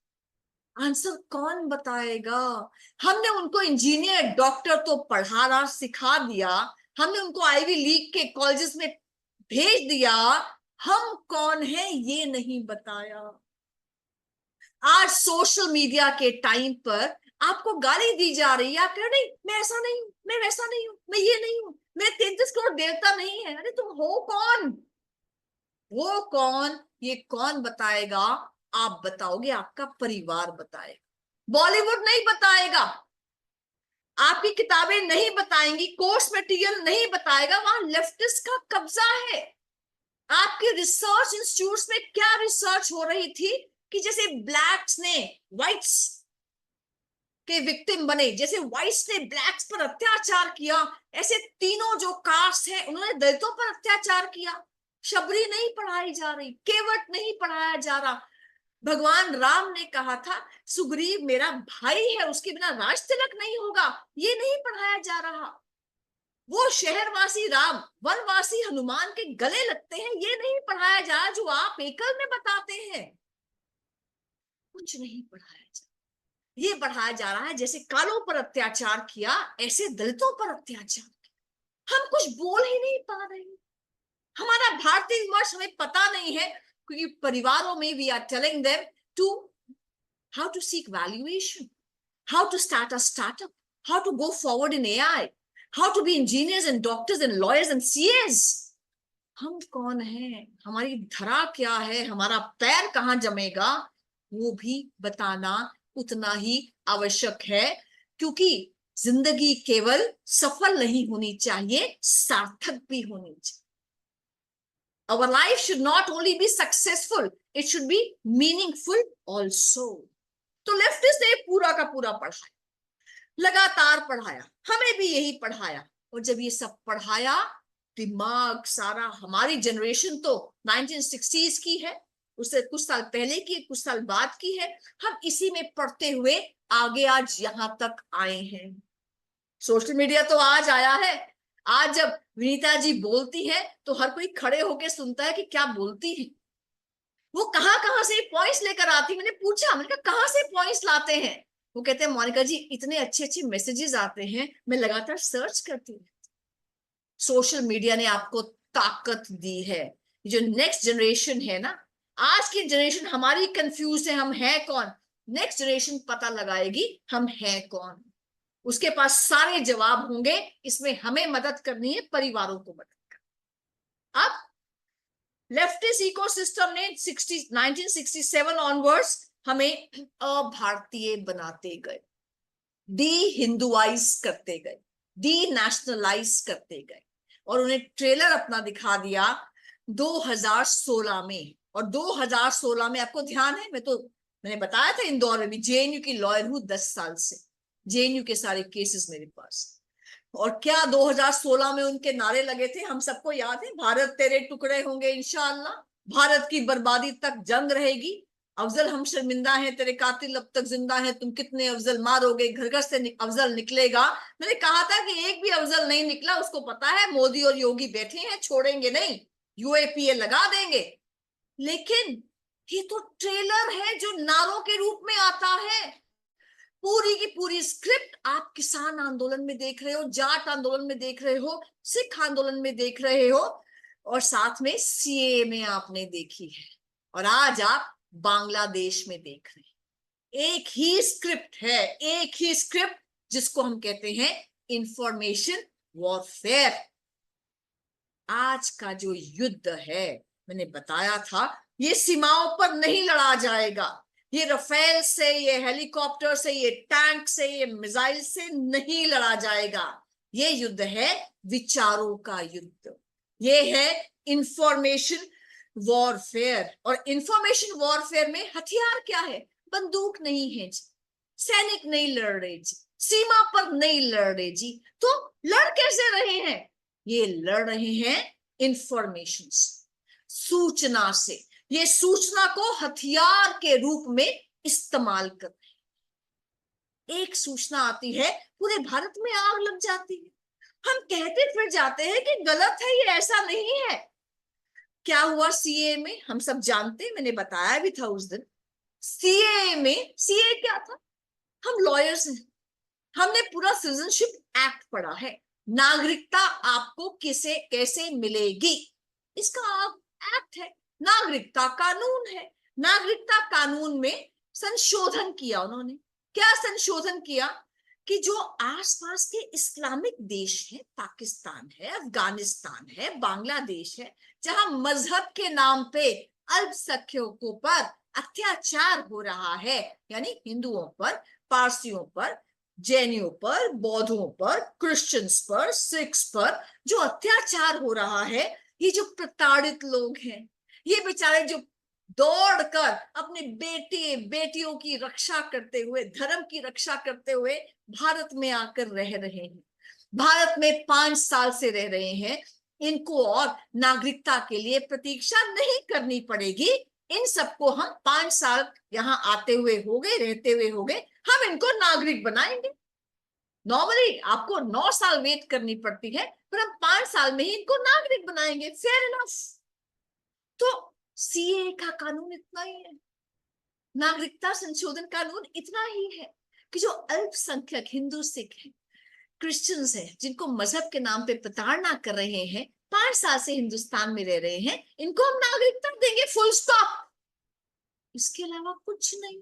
Speaker 2: Answer कौन बताएगा? हमने उनको इंजीनियर, डॉक्टर तो पढ़ाना सिखा दिया, हमने उनको आईवी लीग के कॉलेजेस में भेज दिया, हम कौन है ये नहीं बताया। आज सोशल मीडिया के टाइम पर आपको गाली दी जा रही है, आप कह रहे नहीं मैं ऐसा नहीं हूं, मैं वैसा नहीं हूं, मैं ये नहीं हूं, मैं 33 करोड़ देवता नहीं है। अरे तुम हो कौन? वो कौन? ये कौन बताएगा? आप बताओगे, आपका परिवार बताएगा, बॉलीवुड नहीं बताएगा, आपकी किताबें नहीं बताएंगी, कोर्स मटेरियल नहीं बताएगा। वहां लेफ्टिस्ट का कब्जा है। आपके रिसर्च इंस्टीट्यूट्स में क्या रिसर्च हो रही थी कि जैसे ब्लैक्स ने व्हाइट्स के विक्टिम बने, जैसे व्हाइट्स ने ब्लैक्स पर अत्याचार किया, ऐसे तीनों जो कास्ट हैं उन्होंने दलितों पर अत्याचार किया। शबरी नहीं पढ़ाई जा रही, केवट नहीं पढ़ाया जा रहा। भगवान राम ने कहा था सुग्रीव मेरा भाई है, उसके बिना राज तिलक नहीं होगा, ये नहीं पढ़ाया जा रहा। वो शहरवासी राम वनवासी हनुमान के गले लगते हैं, ये नहीं पढ़ाया जा रहा जो आप एकल में बताते हैं। कुछ नहीं पढ़ाया जा, ये पढ़ाया जा रहा है जैसे कालों पर अत्याचार किया ऐसे दलितों पर अत्याचार किया। हम कुछ बोल ही नहीं पा रहे। हमारा भारतीय वर्ष हमें पता नहीं है, क्योंकि परिवारों में we are telling them to how to seek valuation, how to start a startup, how to go forward in AI, how to be engineers and doctors and lawyers and CS. हम कौन हैं, हमारी धरा क्या है, हमारा पैर कहाँ जमेगा, वो भी बताना उतना ही आवश्यक है। क्योंकि जिंदगी केवल सफल नहीं होनी चाहिए, सार्थक भी होनी चाहिए। Our life should not only be successful, it should be meaningful also. तो लेफ्टिस्ट ने पूरा का पूरा पढ़ाया, लगातार पढ़ाया, हमें भी यही पढ़ाया। और जब ये सब पढ़ाया, दिमाग सारा, हमारी जनरेशन तो 1960s की है, उससे कुछ साल पहले की, कुछ साल बाद की है, हम इसी में पढ़ते हुए आगे आज यहां तक आए हैं। सोशल मीडिया तो आज आया है, आज जब विनीता जी बोलती है तो हर कोई खड़े होकर सुनता है कि क्या बोलती है, वो कहां से पॉइंट्स लेकर आती। मैंने पूछा, मैंने कहा कहां से पॉइंट्स लाते हैं? वो कहते हैं मोनिका जी इतने अच्छे अच्छे मैसेजेस आते हैं, मैं लगातार सर्च करती हूँ। सोशल मीडिया ने आपको ताकत दी है। जो नेक्स्ट जनरेशन है ना, आज की जनरेशन हमारी कंफ्यूज है, हम हैं कौन। नेक्स्ट जनरेशन पता लगाएगी हम हैं कौन, उसके पास सारे जवाब होंगे। इसमें हमें मदद करनी है, परिवारों को मदद करनी। अब लेफ्टिस्ट इकोसिस्टम ने 1967 ऑनवर्ड्स हमें अभारतीय बनाते गए, डी हिंदुआइज करते गए, डी नेशनलाइज करते गए, और उन्हें ट्रेलर अपना दिखा दिया 2016 में। और 2016 में आपको ध्यान है, मैंने बताया था इंदौर में भी, जेएनयू की लॉयर हूं 10 साल से, जेएनयू के सारे केसेस मेरे पास। और क्या 2016 में उनके नारे लगे थे, हम सबको याद है, भारत तेरे टुकड़े होंगे इंशाअल्लाह, भारत की बर्बादी तक जंग रहेगी, अफजल हम शर्मिंदा हैं, तेरे कातिल अब तक जिंदा है, तुम कितने अफजल मारोगे, घर घर से अफजल निकलेगा। मैंने कहा था कि एक भी अफजल नहीं निकला, उसको पता है मोदी और योगी बैठे हैं, छोड़ेंगे नहीं, यूएपीए लगा देंगे। लेकिन ये तो ट्रेलर है जो नारों के रूप में आता है। पूरी की पूरी स्क्रिप्ट आप किसान आंदोलन में देख रहे हो, जाट आंदोलन में देख रहे हो, सिख आंदोलन में देख रहे हो, और साथ में सीए में आपने देखी है, और आज आप बांग्लादेश में देख रहे हैं। एक ही स्क्रिप्ट है, एक ही स्क्रिप्ट, जिसको हम कहते हैं इंफॉर्मेशन वॉरफेयर। आज का जो युद्ध है, मैंने बताया था, ये सीमाओं पर नहीं लड़ा जाएगा, ये रफेल से, ये हेलीकॉप्टर से, ये टैंक से, ये मिसाइल से नहीं लड़ा जाएगा। ये युद्ध है विचारों का युद्ध, ये है इंफॉर्मेशन वॉरफेयर। और इंफॉर्मेशन वॉरफेयर में हथियार क्या है? बंदूक नहीं है जी, सैनिक नहीं लड़ रहे जी, सीमा पर नहीं लड़ रहे जी, तो लड़ कैसे रहे हैं? ये लड़ रहे हैं इंफॉर्मेशन, सूचना से। ये सूचना को हथियार के रूप में इस्तेमाल कर रहे हैं। एक सूचना आती है, पूरे भारत में आग लग जाती है, हम कहते फिर जाते हैं कि गलत है, ये ऐसा नहीं है। क्या हुआ सीए में हम सब जानते हैं, मैंने बताया भी था उस दिन। सीए में, सीए क्या था? हम लॉयर्स हैं, हमने पूरा सिटीजनशिप एक्ट पढ़ा है, नागरिकता आपको किसे कैसे मिलेगी, इसका एक्ट है, नागरिकता कानून है। नागरिकता कानून में संशोधन किया उन्होंने। क्या संशोधन किया? कि जो आसपास के इस्लामिक देश हैं, पाकिस्तान है, अफगानिस्तान है, बांग्लादेश है, जहां मजहब के नाम पे अल्पसंख्यकों पर अत्याचार हो रहा है, यानी हिंदुओं पर, पारसियों पर, जैनियों पर, बौद्धों पर, क्रिश्चियंस पर, सिख्स पर जो अत्याचार हो रहा है, ये जो प्रताड़ित लोग हैं, ये बेचारे जो दौड़कर अपने बेटे बेटियों की रक्षा करते हुए, धर्म की रक्षा करते हुए भारत में आकर रह रहे हैं, भारत में 5 साल से रह रहे हैं, इनको और नागरिकता के लिए प्रतीक्षा नहीं करनी पड़ेगी। इन सबको हम 5 साल यहाँ आते हुए हो गए, रहते हुए हो गए, हम इनको नागरिक बनाएंगे। नॉर्मली आपको 9 साल वेट करनी पड़ती है, पर हम 5 साल में ही इनको नागरिक बनाएंगे। Fair enough. तो सीए का कानून इतना ही है, नागरिकता संशोधन कानून इतना ही है कि जो अल्पसंख्यक हिंदू, सिख है, क्रिश्चियंस है, जिनको मजहब के नाम पे प्रताड़ना कर रहे हैं, 5 साल से हिंदुस्तान में रह रहे हैं, इनको हम नागरिकता देंगे, फुल स्टॉप। इसके अलावा कुछ नहीं।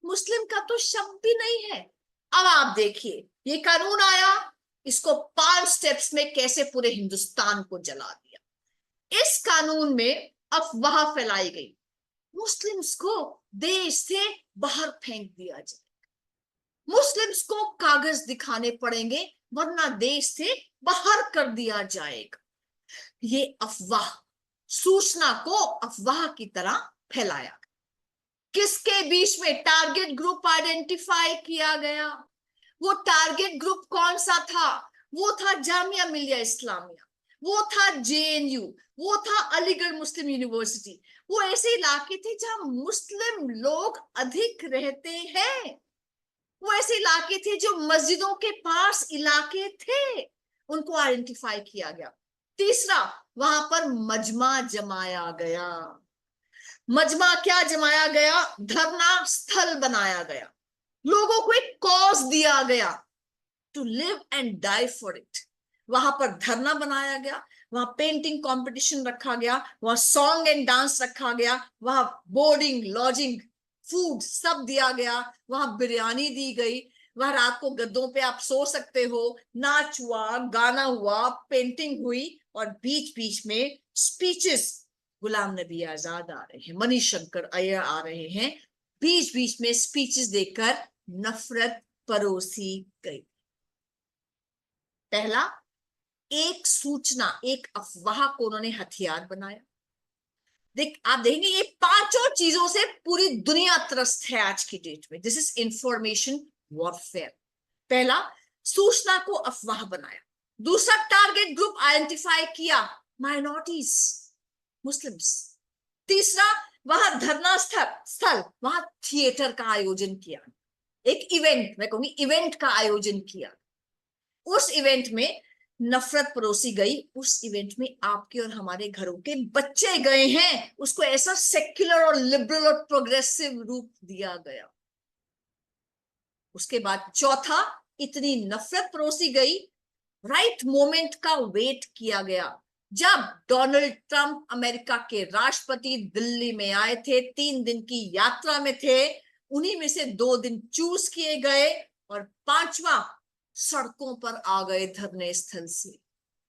Speaker 2: मुस्लिम का तो शब्द भी नहीं है। अब आप देखिए, ये कानून आया, इसको 5 स्टेप्स में कैसे पूरे हिंदुस्तान को जला दिया। इस कानून में अफवाह फैलाई गई, मुस्लिम्स को देश से बाहर फेंक दिया जाए, मुस्लिम्स को कागज दिखाने पड़ेंगे वरना देश से बाहर कर दिया जाएगा। ये अफवाह, सूचना को अफवाह की तरह फैलाया। किसके बीच में टारगेट ग्रुप आइडेंटिफाई किया गया? वो टारगेट ग्रुप कौन सा था? वो था जामिया मिलिया इस्लामिया, वो था जेएनयू, वो था अलीगढ़ मुस्लिम यूनिवर्सिटी। वो ऐसे इलाके थे जहां मुस्लिम लोग अधिक रहते हैं, वो ऐसे इलाके थे जो मस्जिदों के पास इलाके थे, उनको आइडेंटिफाई किया गया। तीसरा, वहां पर मजमा जमाया गया। मजमा क्या जमाया गया? धरना स्थल बनाया गया, लोगों को एक कॉज दिया गया, to live and die for it. वहां पर धरना बनाया गया, वहां पेंटिंग कंपटीशन रखा गया, वहां सॉन्ग एंड डांस रखा गया, वहां बोर्डिंग, लॉजिंग, फूड सब दिया गया, वहां बिरयानी दी गई, वहां रात को गद्दों पे आप सो सकते हो, नाच हुआ, गाना हुआ, पेंटिंग हुई, और बीच बीच में स्पीचेस गुलाम नबी आजाद आ रहे हैं, मणिशंकर अय्यर आ रहे हैं, बीच बीच में स्पीचेस देकर नफरत परोसी गई। पहला, एक सूचना, एक अफवाह को उन्होंने हथियार बनाया। आप देखेंगे ये पांचों चीजों से पूरी दुनिया त्रस्त है आज की डेट में। This is information warfare. पहला, सूचना को अफवाह बनाया। दूसरा, टारगेट ग्रुप आइडेंटिफाई किया, माइनॉरिटीज, मुस्लिम्स। तीसरा, वहां धरना स्थल वहां थिएटर का आयोजन किया, एक इवेंट, मैं कहूंगी इवेंट का आयोजन किया। उस इवेंट में नफरत परोसी गई। उस इवेंट में आपके और हमारे घरों के बच्चे गए हैं, उसको ऐसा सेक्युलर और लिबरल और प्रोग्रेसिव रूप दिया गया। उसके बाद चौथा, इतनी नफरत परोसी गई, राइट मोमेंट का वेट किया गया। जब डोनाल्ड ट्रंप अमेरिका के राष्ट्रपति दिल्ली में आए थे, 3 दिन की यात्रा में थे, उन्हीं में से 2 दिन चूज किए गए और 5वां सड़कों पर आ गए धरने स्थल से,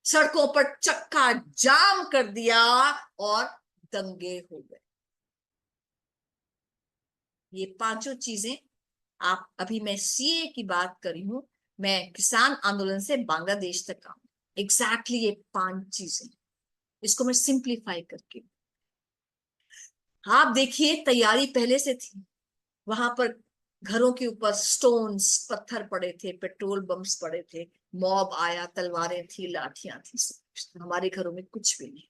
Speaker 2: सड़कों पर चक्का जाम कर दिया और दंगे हो गए। ये पांचों चीजें आप, अभी मैं सीए की बात कर रही हूं, मैं किसान आंदोलन से बांग्लादेश तक आऊं, एग्जैक्टली ये 5 चीजें। इसको मैं सिंप्लीफाई करके, आप देखिए तैयारी पहले से थी। वहां पर घरों के ऊपर स्टोन्स, पत्थर पड़े थे, पेट्रोल बम्स पड़े थे, मॉब आया, तलवारें थी, लाठियां थी, हमारे घरों में कुछ भी नहीं।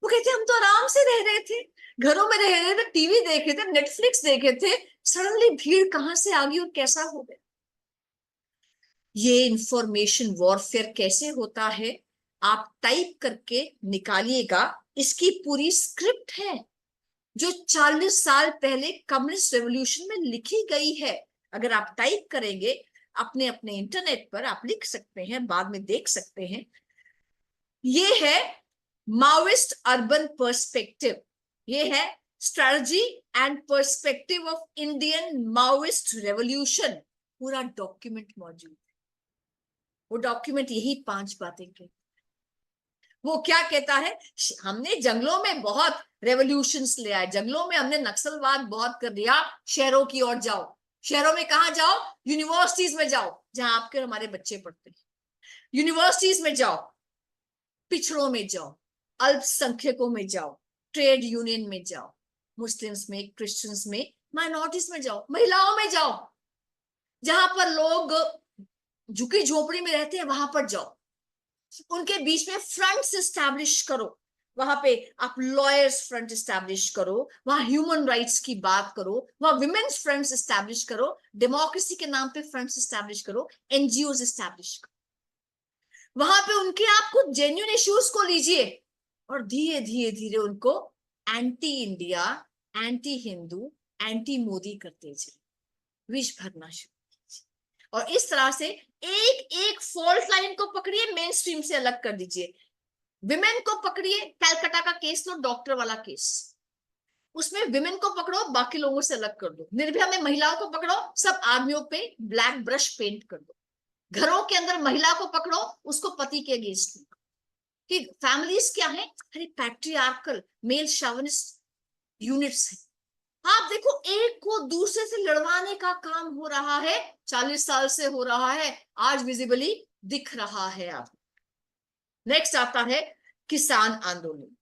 Speaker 2: वो कहते हम तो आराम से रह रहे थे, घरों में रह रहे थे, टीवी देख रहे थे, नेटफ्लिक्स देख रहे थे, सडनली भीड़ कहां से आ गई और कैसा हो गया। ये इंफॉर्मेशन वॉरफेयर कैसे होता है, आप टाइप करके निकालिएगा, इसकी पूरी स्क्रिप्ट है जो 40 साल पहले कम्युनिस्ट रेवोल्यूशन में लिखी गई है। अगर आप टाइप करेंगे अपने अपने इंटरनेट पर, आप लिख सकते हैं, बाद में देख सकते हैं। ये है माओइस्ट अर्बन पर्सपेक्टिव, ये है strategy and perspective of Indian Maoist revolution. पूरा डॉक्यूमेंट मौजूद है। वो डॉक्यूमेंट यही 5 बातें कहता। वो क्या कहता है, हमने जंगलों में बहुत रेवोल्यूशंस ले आए, जंगलों में हमने नक्सलवाद बहुत कर दिया, शहरों की ओर जाओ। शहरों में कहां जाओ, यूनिवर्सिटीज में जाओ जहां आपके और हमारे बच्चे पढ़ते हैं, यूनिवर्सिटीज में जाओ, पिछड़ों में जाओ, अल्पसंख्यकों में जाओ, ट्रेड यूनियन में जाओ, मुस्लिम्स में, क्रिश्चियंस में, माइनॉरिटीज में जाओ, महिलाओं में जाओ, जहां पर लोग झुकी झोपड़ी में रहते हैं वहां पर जाओ, उनके बीच में फ्रंट्स एस्टैब्लिश करो। वहां पे आप लॉयर्स फ्रंट एस्टैब्लिश करो, वहां ह्यूमन राइट्स की बात करो, वहां विमेन्स फ्रंट्स एस्टैब्लिश करो, डेमोक्रेसी के नाम पे फ्रंट्स एस्टैब्लिश करो, एनजीओज एस्टैब्लिश करो। वहां पे उनके आप कुछ जेन्युइन इश्यूज को लीजिए और धीरे धीरे धीरे उनको anti India, anti Hindu, anti Modi करते जाइए, विष भरना शुरू कीजिए। और इस तरह से एक एक फॉल्ट लाइन को पकड़िए, मेन स्ट्रीम से अलग कर दीजिए। विमेन को पकड़िए, कैलकाटा का केस लो, डॉक्टर वाला केस, उसमें विमेन को पकड़ो, बाकी लोगों से अलग कर दो। निर्भया में महिलाओं को पकड़ो, सब आदमियों पे ब्लैक ब्रश पेंट कर दो। घरों के अंदर महिला को पकड़ो, उसको पति के अगेंस्ट कि फैमिलीज क्या है, अरे पैट्रियार्कल मेल शॉविनिस्ट यूनिट्स है। आप देखो, एक को दूसरे से लड़वाने का काम हो रहा है, 40 साल से हो रहा है, आज विजिबली दिख रहा है। आप नेक्स्ट आता है किसान आंदोलन।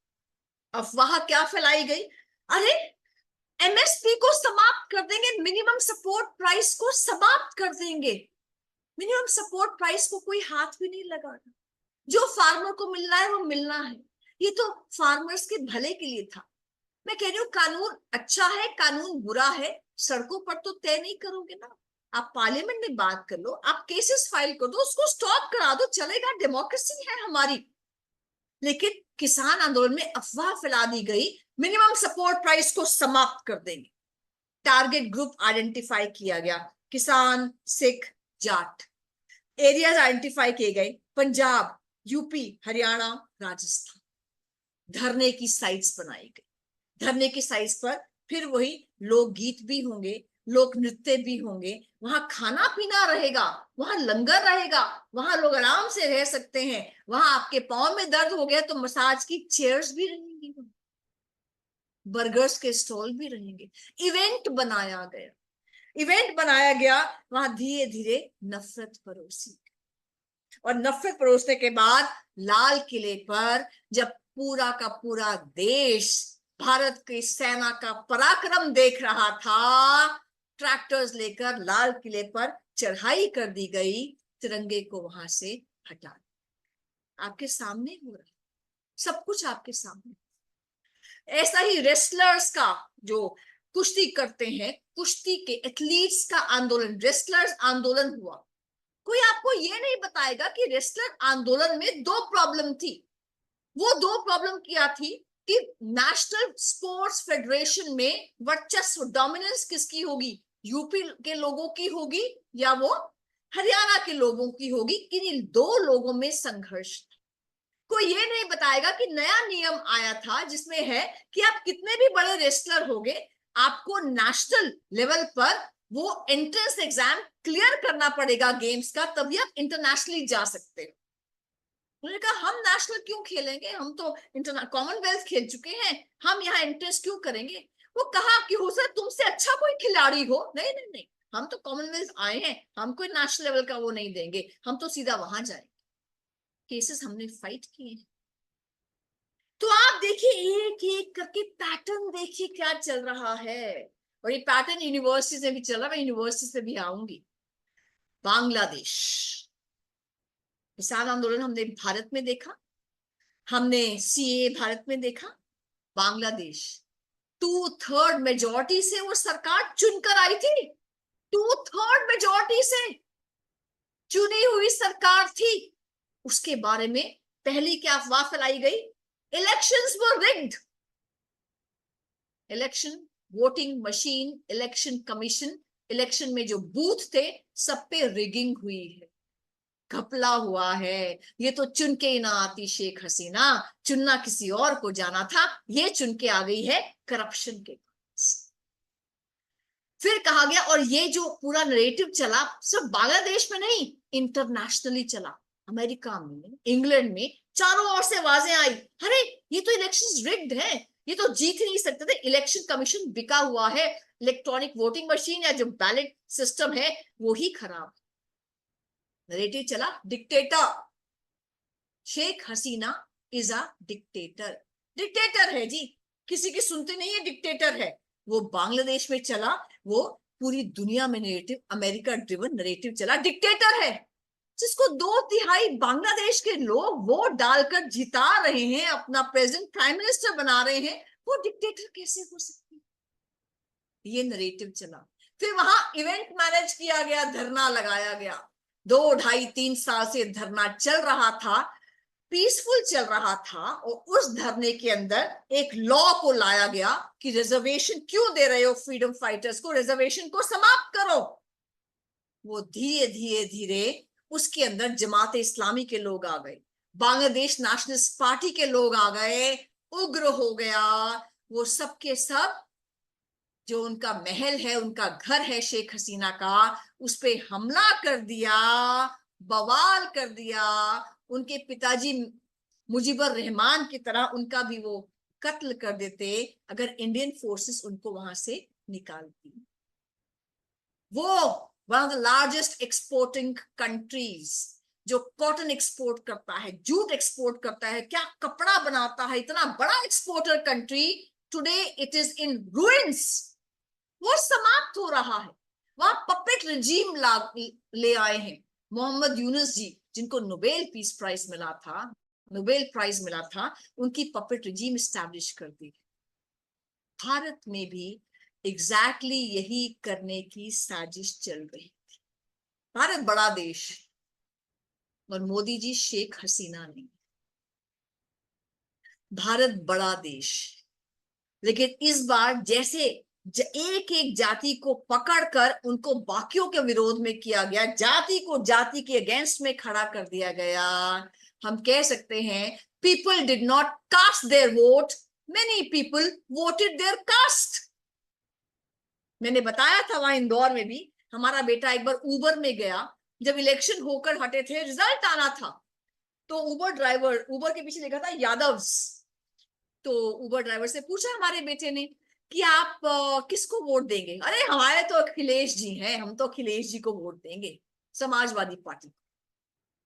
Speaker 2: अफवाह क्या फैलाई गई, अरे एमएसपी को समाप्त कर देंगे, मिनिमम सपोर्ट प्राइस को समाप्त कर देंगे। मिनिमम सपोर्ट प्राइस को कोई हाथ भी नहीं लगाना, जो फार्मर को मिल रहा है वो मिलना है। ये तो फार्मर्स के भले के लिए था। मैं कह रही हूँ कानून अच्छा है, कानून बुरा है, सड़कों पर तो तय नहीं करोगे ना। आप पार्लियामेंट में बात कर लो, आप केसेस फाइल कर दो, उसको स्टॉप करा दो, चलेगा, डेमोक्रेसी है हमारी। लेकिन किसान आंदोलन में अफवाह फैला दी गई, मिनिमम सपोर्ट प्राइस को समाप्त कर देंगे। टारगेट ग्रुप आइडेंटिफाई किया गया, किसान, सिख, जाट। एरियाज आइडेंटिफाई किए गए, पंजाब, यूपी, हरियाणा, राजस्थान। धरने की साइट्स बनाई गई। धरने की साइट्स पर फिर वही लोकगीत भी होंगे, लोक नृत्य भी होंगे, वहां खाना पीना रहेगा, वहां लंगर रहेगा, वहां लोग आराम से रह सकते हैं। वहां आपके पांव में दर्द हो गया तो मसाज की चेयर्स भी रहेंगी। बर्गर्स के स्टॉल भी रहेंगे। इवेंट बनाया गया, वहां धीरे धीरे नफरत परोसी, और नफरत परोसने के बाद लाल किले पर जब पूरा का पूरा देश भारत की सेना का पराक्रम देख रहा था, ट्रैक्टर्स लेकर लाल किले पर चढ़ाई कर दी गई, तिरंगे को वहां से हटा। आपके सामने हो रहा, सब कुछ आपके सामने। ऐसा ही रेसलर्स का, जो कुश्ती करते हैं, कुश्ती के एथलीट्स का आंदोलन, रेसलर्स आंदोलन हुआ। कोई आपको ये नहीं बताएगा कि रेसलर आंदोलन में दो प्रॉब्लम थी। वो दो प्रॉब्लम क्या थी कि नेशनल स्पोर्ट्स फेडरेशन में वर्चस्व, डोमिनेंस किसकी होगी, यूपी के लोगों की होगी या वो हरियाणा के लोगों की होगी। इन दो लोगों में संघर्ष। कोई ये नहीं बताएगा कि नया नियम आया था जिसमें है कि आप कितने भी बड़े रेसलर होगे, आपको नेशनल लेवल पर वो एंट्रेंस एग्जाम क्लियर करना पड़ेगा गेम्स का, तभी आप इंटरनेशनली जा सकते हो। उन्होंने कहा हम नेशनल क्यों खेलेंगे, हम तो कॉमनवेल्थ खेल चुके हैं, हम यहाँ एंट्रेंस क्यों करेंगे। वो कहा कि हो सकता तुमसे अच्छा कोई खिलाड़ी हो, नहीं नहीं नहीं, हम तो कॉमनवेल्थ आए हैं, हम कोई नेशनल लेवल का वो नहीं देंगे, हम तो सीधा वहां जाएंगे। केसेस हमने फाइट किए हैं। तो आप देखिए एक एक करके पैटर्न देखिए क्या चल रहा है, और ये पैटर्न यूनिवर्सिटी से भी चल रहा है, मैं यूनिवर्सिटी से भी आऊंगी। बांग्लादेश किसान आंदोलन हमने भारत में देखा, हमने सीए भारत में देखा। बांग्लादेश 2/3 मेजोरिटी से वो सरकार चुनकर आई थी, 2/3 मेजोरिटी से चुनी हुई सरकार थी। उसके बारे में पहली क्या अफवाह फैलाई गई, elections were rigged. Election voting machine, election commission, election में जो बूथ थे सब पे रिगिंग हुई है, घपला हुआ है। ये तो चुन के ही ना आती शेख हसीना, चुनना किसी और को जाना था, ये चुन के आ गई है करप्शन के। फिर कहा गया, और ये जो पूरा नरेटिव चला सिर्फ बांग्लादेश में नहीं, इंटरनेशनली चला। अमेरिका में, इंग्लैंड में चारों ओर से आवाजें आई, अरे ये तो इलेक्शंस रिग्ड है, ये तो जीत नहीं सकते थे, इलेक्शन कमीशन बिका हुआ है, इलेक्ट्रॉनिक वोटिंग मशीन या जो बैलेट सिस्टम है वो ही खराब। नरेटिव चला dictator, Sheikh Hasina is a dictator. Dictator है जी, किसी की सुनते नहीं है, डिक्टेटर है। वो बांग्लादेश में चला, वो पूरी दुनिया में नरेटिव, अमेरिका ड्रिवन नरेटिव चला, डिक्टेटर है, जिसको 2/3 बांग्लादेश के लोग वोट डालकर जिता रहे हैं, अपना प्रेसिडेंट प्राइम मिनिस्टर बना रहे हैं, वो डिक्टेटर कैसे हो सकती है। ये नरेटिव चला। फिर वहां इवेंट मैनेज किया गया, धरना लगाया गया, 2, 2.5, 3 साल से धरना चल रहा था, पीसफुल चल रहा था, और उस धरने के अंदर एक लॉ को लाया गया कि रिजर्वेशन क्यों दे रहे हो फ्रीडम फाइटर्स को, रिजर्वेशन को समाप्त करो। वो धीरे धीरे धीरे उसके अंदर जमात इस्लामी के लोग आ गए, बांग्लादेश नेशनलिस्ट पार्टी के लोग आ गए, उग्र हो गया। वो सब के सब जो उनका महल है, उनका घर है शेख हसीना का, उस पे हमला कर दिया, बवाल कर दिया। उनके पिताजी मुजीबर रहमान की तरह उनका भी वो कत्ल कर देते अगर इंडियन फोर्सेस उनको वहां से निकालती। वो one of the largest exporting countries, जो कॉटन एक्सपोर्ट करता है, जूट एक्सपोर्ट करता है, क्या कपड़ा बनाता है, इतना बड़ा exporter country, today it is in ruins. वो समाप्त हो रहा है। वहां पपेट रिजीम ले आए हैं मोहम्मद यूनुस जी, जिनको नोबेल पीस प्राइज मिला था, नोबेल प्राइज मिला था, उनकी पपेट रिजीम स्टैब्लिश कर दी। भारत में भी एग्जैक्टली यही करने की साजिश चल रही थी। भारत बड़ा देश, और मोदी जी शेख हसीना नहीं। भारत बड़ा देश, लेकिन इस बार जैसे एक एक जाति को पकड़कर उनको बाकियों के विरोध में किया गया, जाति को जाति के अगेंस्ट में खड़ा कर दिया गया। हम कह सकते हैं people did not cast their vote, many people voted their caste. मैंने बताया था वहां इंदौर में भी, हमारा बेटा एक बार उबर में गया, जब इलेक्शन होकर हटे थे, रिजल्ट आना था, तो उबर ड्राइवर, उबर के पीछे लिखा था यादव्स, तो उबर ड्राइवर से पूछा हमारे बेटे ने कि आप किसको वोट देंगे। अरे हमारे तो अखिलेश जी हैं, हम तो अखिलेश जी को वोट देंगे, समाजवादी पार्टी।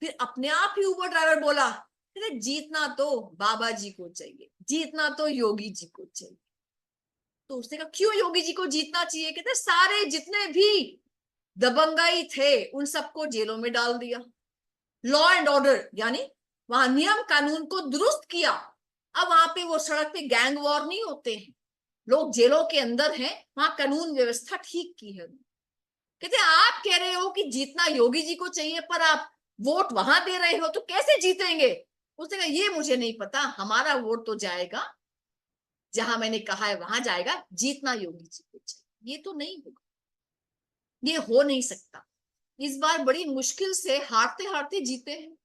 Speaker 2: फिर अपने आप ही उबर ड्राइवर बोला, अरे जीतना तो बाबा जी को चाहिए, जीतना तो योगी जी को चाहिए। तो उसने कहा क्यों योगी जी को जीतना चाहिए? कहते सारे जितने भी दबंगाई थे उन सबको जेलों में डाल दिया, लॉ एंड ऑर्डर यानी वहां नियम कानून को दुरुस्त किया। अब वहां पे वो सड़क पे गैंग वॉर नहीं होते हैं, लोग जेलों के अंदर हैं, वहां कानून व्यवस्था ठीक की है। कहते आप कह रहे हो कि जीतना योगी जी को चाहिए पर आप वोट वहां दे रहे हो, तो कैसे जीतेंगे? उसने कहा ये मुझे नहीं पता, हमारा वोट तो जाएगा जहां मैंने कहा है वहां जाएगा, जीतना योगी जी को चाहिए। ये तो नहीं होगा, ये हो नहीं सकता। इस बार बड़ी मुश्किल से हारते हारते जीते हैं,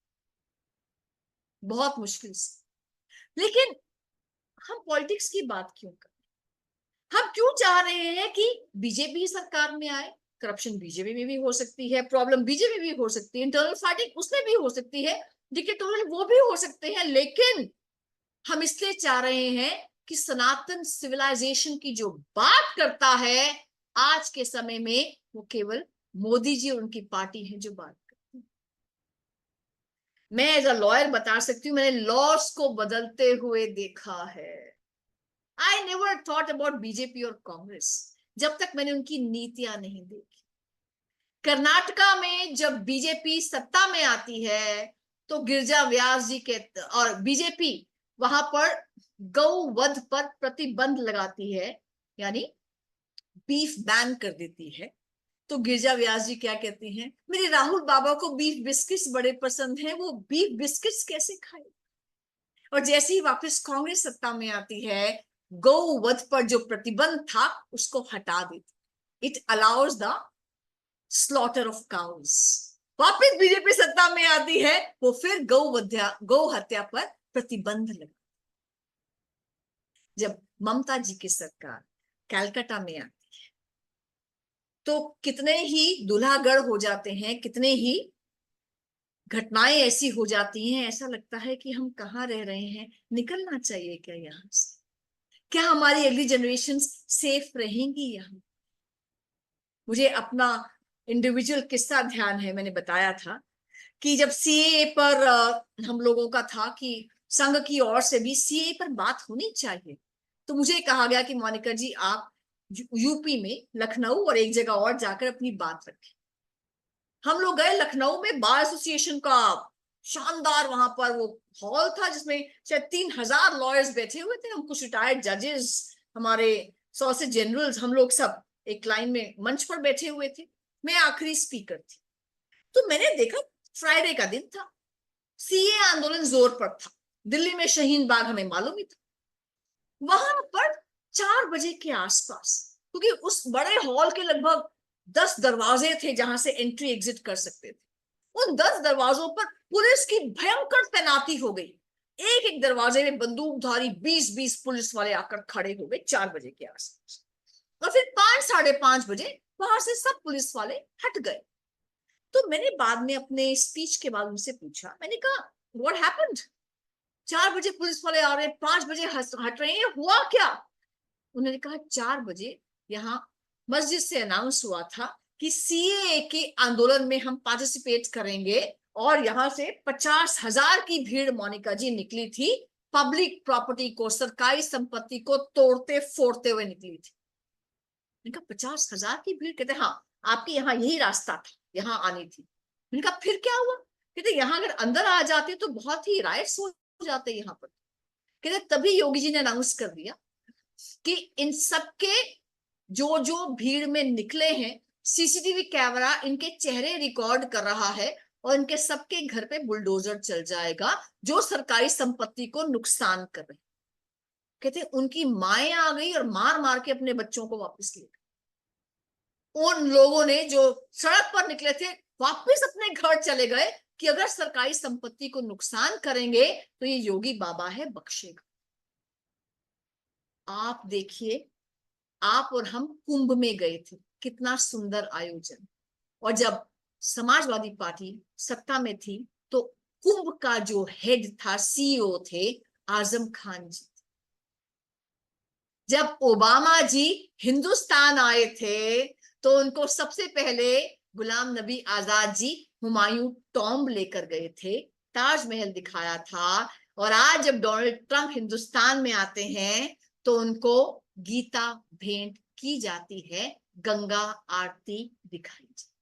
Speaker 2: बहुत मुश्किल से। लेकिन हम पॉलिटिक्स की बात क्यों कर, हम क्यों चाह रहे हैं कि बीजेपी सरकार में आए? करप्शन बीजेपी में भी हो सकती है, प्रॉब्लम बीजेपी में भी हो सकती है, इंटरनल फाइटिंग उसमें भी हो सकती है, डिक्टेटोरियल वो भी हो सकते हैं। लेकिन हम इसलिए चाह रहे हैं कि सनातन सिविलाइजेशन की जो बात करता है आज के समय में, वो केवल मोदी जी और उनकी पार्टी है जो बात करती है। मैं एज अ लॉयर बता सकती हूँ, मैंने लॉस को बदलते हुए देखा है। I never thought about BJP और कांग्रेस जब तक मैंने उनकी नीतियां नहीं देखी। कर्नाटका में जब बीजेपी सत्ता में आती है तो गिरिजा व्यास जी के और बीजेपी वहां पर गौ वध पर प्रतिबंध लगाती है, यानी बीफ बैन कर देती है। तो गिरिजा व्यास जी क्या कहती हैं, मेरे राहुल बाबा को बीफ बिस्किट्स बड़े पसंद हैं, वो बीफ बिस्किट्स कैसे खाए? और जैसे ही वापस कांग्रेस सत्ता में आती है, गौ वध पर जो प्रतिबंध था उसको हटा देती, it allows the slaughter of cows. वापस बीजेपी सत्ता में आती है, वो फिर गौ हत्या पर प्रतिबंध लगा। जब ममता जी की सरकार कलकत्ता में आती है तो कितने ही दूल्हागढ़ हो जाते हैं, कितने ही घटनाएं ऐसी हो जाती हैं, ऐसा लगता है कि हम कहाँ रह रहे हैं, निकलना चाहिए क्या यहाँ से? क्या हमारी अगली जनरेशन सेफ रहेंगी यहाँ? मुझे अपना इंडिविजुअल किस्सा ध्यान है, मैंने बताया था कि जब सीए पर हम लोगों का था कि संघ की ओर से भी सीए पर बात होनी चाहिए, तो मुझे कहा गया कि मोनिका जी आप यूपी में लखनऊ और एक जगह और जाकर अपनी बात रखें। हम लोग गए लखनऊ में, बार एसोसिएशन का शानदार वहां पर वो हॉल था जिसमें शायद 3,000 लॉयर्स बैठे हुए थे, हम कुछ रिटायर्ड जजेस, हमारे सॉलिसिटर जनरल्स, हम लोग सब एक लाइन में मंच पर बैठे हुए थे। मैं आखिरी स्पीकर थी। तो मैंने देखा फ्राइडे का दिन था, सीए आंदोलन जोर पर था, दिल्ली में शहीन बाग हमें मालूम ही था। वहां पर 4 बजे के आसपास, क्योंकि उस बड़े हॉल के लगभग 10 दरवाजे थे जहां से एंट्री एग्जिट कर सकते थे, उन 10 दरवाजों पर पुलिस की भयंकर तैनाती हो गई। एक एक दरवाजे में बंदूकधारी 20-20 पुलिस वाले आकर खड़े हो गए 4 बजे के आसपास। और फिर 5, 5:30 बजे वहां से सब पुलिस वाले हट गए। तो मैंने बाद में अपने स्पीच के बाद उनसे पूछा, मैंने कहा व्हाट हैपेंड? 4 बजे पुलिस वाले आ रहे हैं, 5 बजे हट रहे हैं, हुआ क्या? उन्होंने कहा 4 बजे यहाँ मस्जिद से अनाउंस हुआ था कि सीए के आंदोलन में हम पार्टिसिपेट करेंगे, और यहाँ से 50,000 की भीड़ मोनिका जी निकली थी, पब्लिक प्रॉपर्टी को, सरकारी संपत्ति को तोड़ते फोड़ते हुए निकली थी। मैंने कहा 50,000 की भीड़? कहते हाँ, आपके यहाँ यही रास्ता था, यहाँ आनी थी। मैंने कहा फिर क्या हुआ? कहते यहाँ अगर अंदर आ जाते तो बहुत ही राइट्स हो जाते यहाँ पर। कहते तभी योगी जी ने अनाउंस कर दिया कि इन सबके जो जो भीड़ में निकले हैं, सीसीटीवी कैमरा इनके चेहरे रिकॉर्ड कर रहा है, और इनके सबके घर पे बुलडोजर चल जाएगा जो सरकारी संपत्ति को नुकसान कर रहे। कहते उनकी माएं आ गई और मार मार के अपने बच्चों को वापस ले गए। उन लोगों ने जो सड़क पर निकले थे वापस अपने घर चले गए कि अगर सरकारी संपत्ति को नुकसान करेंगे तो ये योगी बाबा है, बख्शेगा। आप देखिए, आप और हम कुंभ में गए थे, कितना सुंदर आयोजन। और जब समाजवादी पार्टी सत्ता में थी तो कुंभ का जो हेड था, सीईओ थे आजम खान जी। जब ओबामा जी हिंदुस्तान आए थे तो उनको सबसे पहले गुलाम नबी आजाद जी हुमायूं टॉम्ब लेकर गए थे, ताजमहल दिखाया था। और आज जब डोनाल्ड ट्रंप हिंदुस्तान में आते हैं तो उनको गीता भेंट की जाती है, गंगा आरती दिखाई जाती।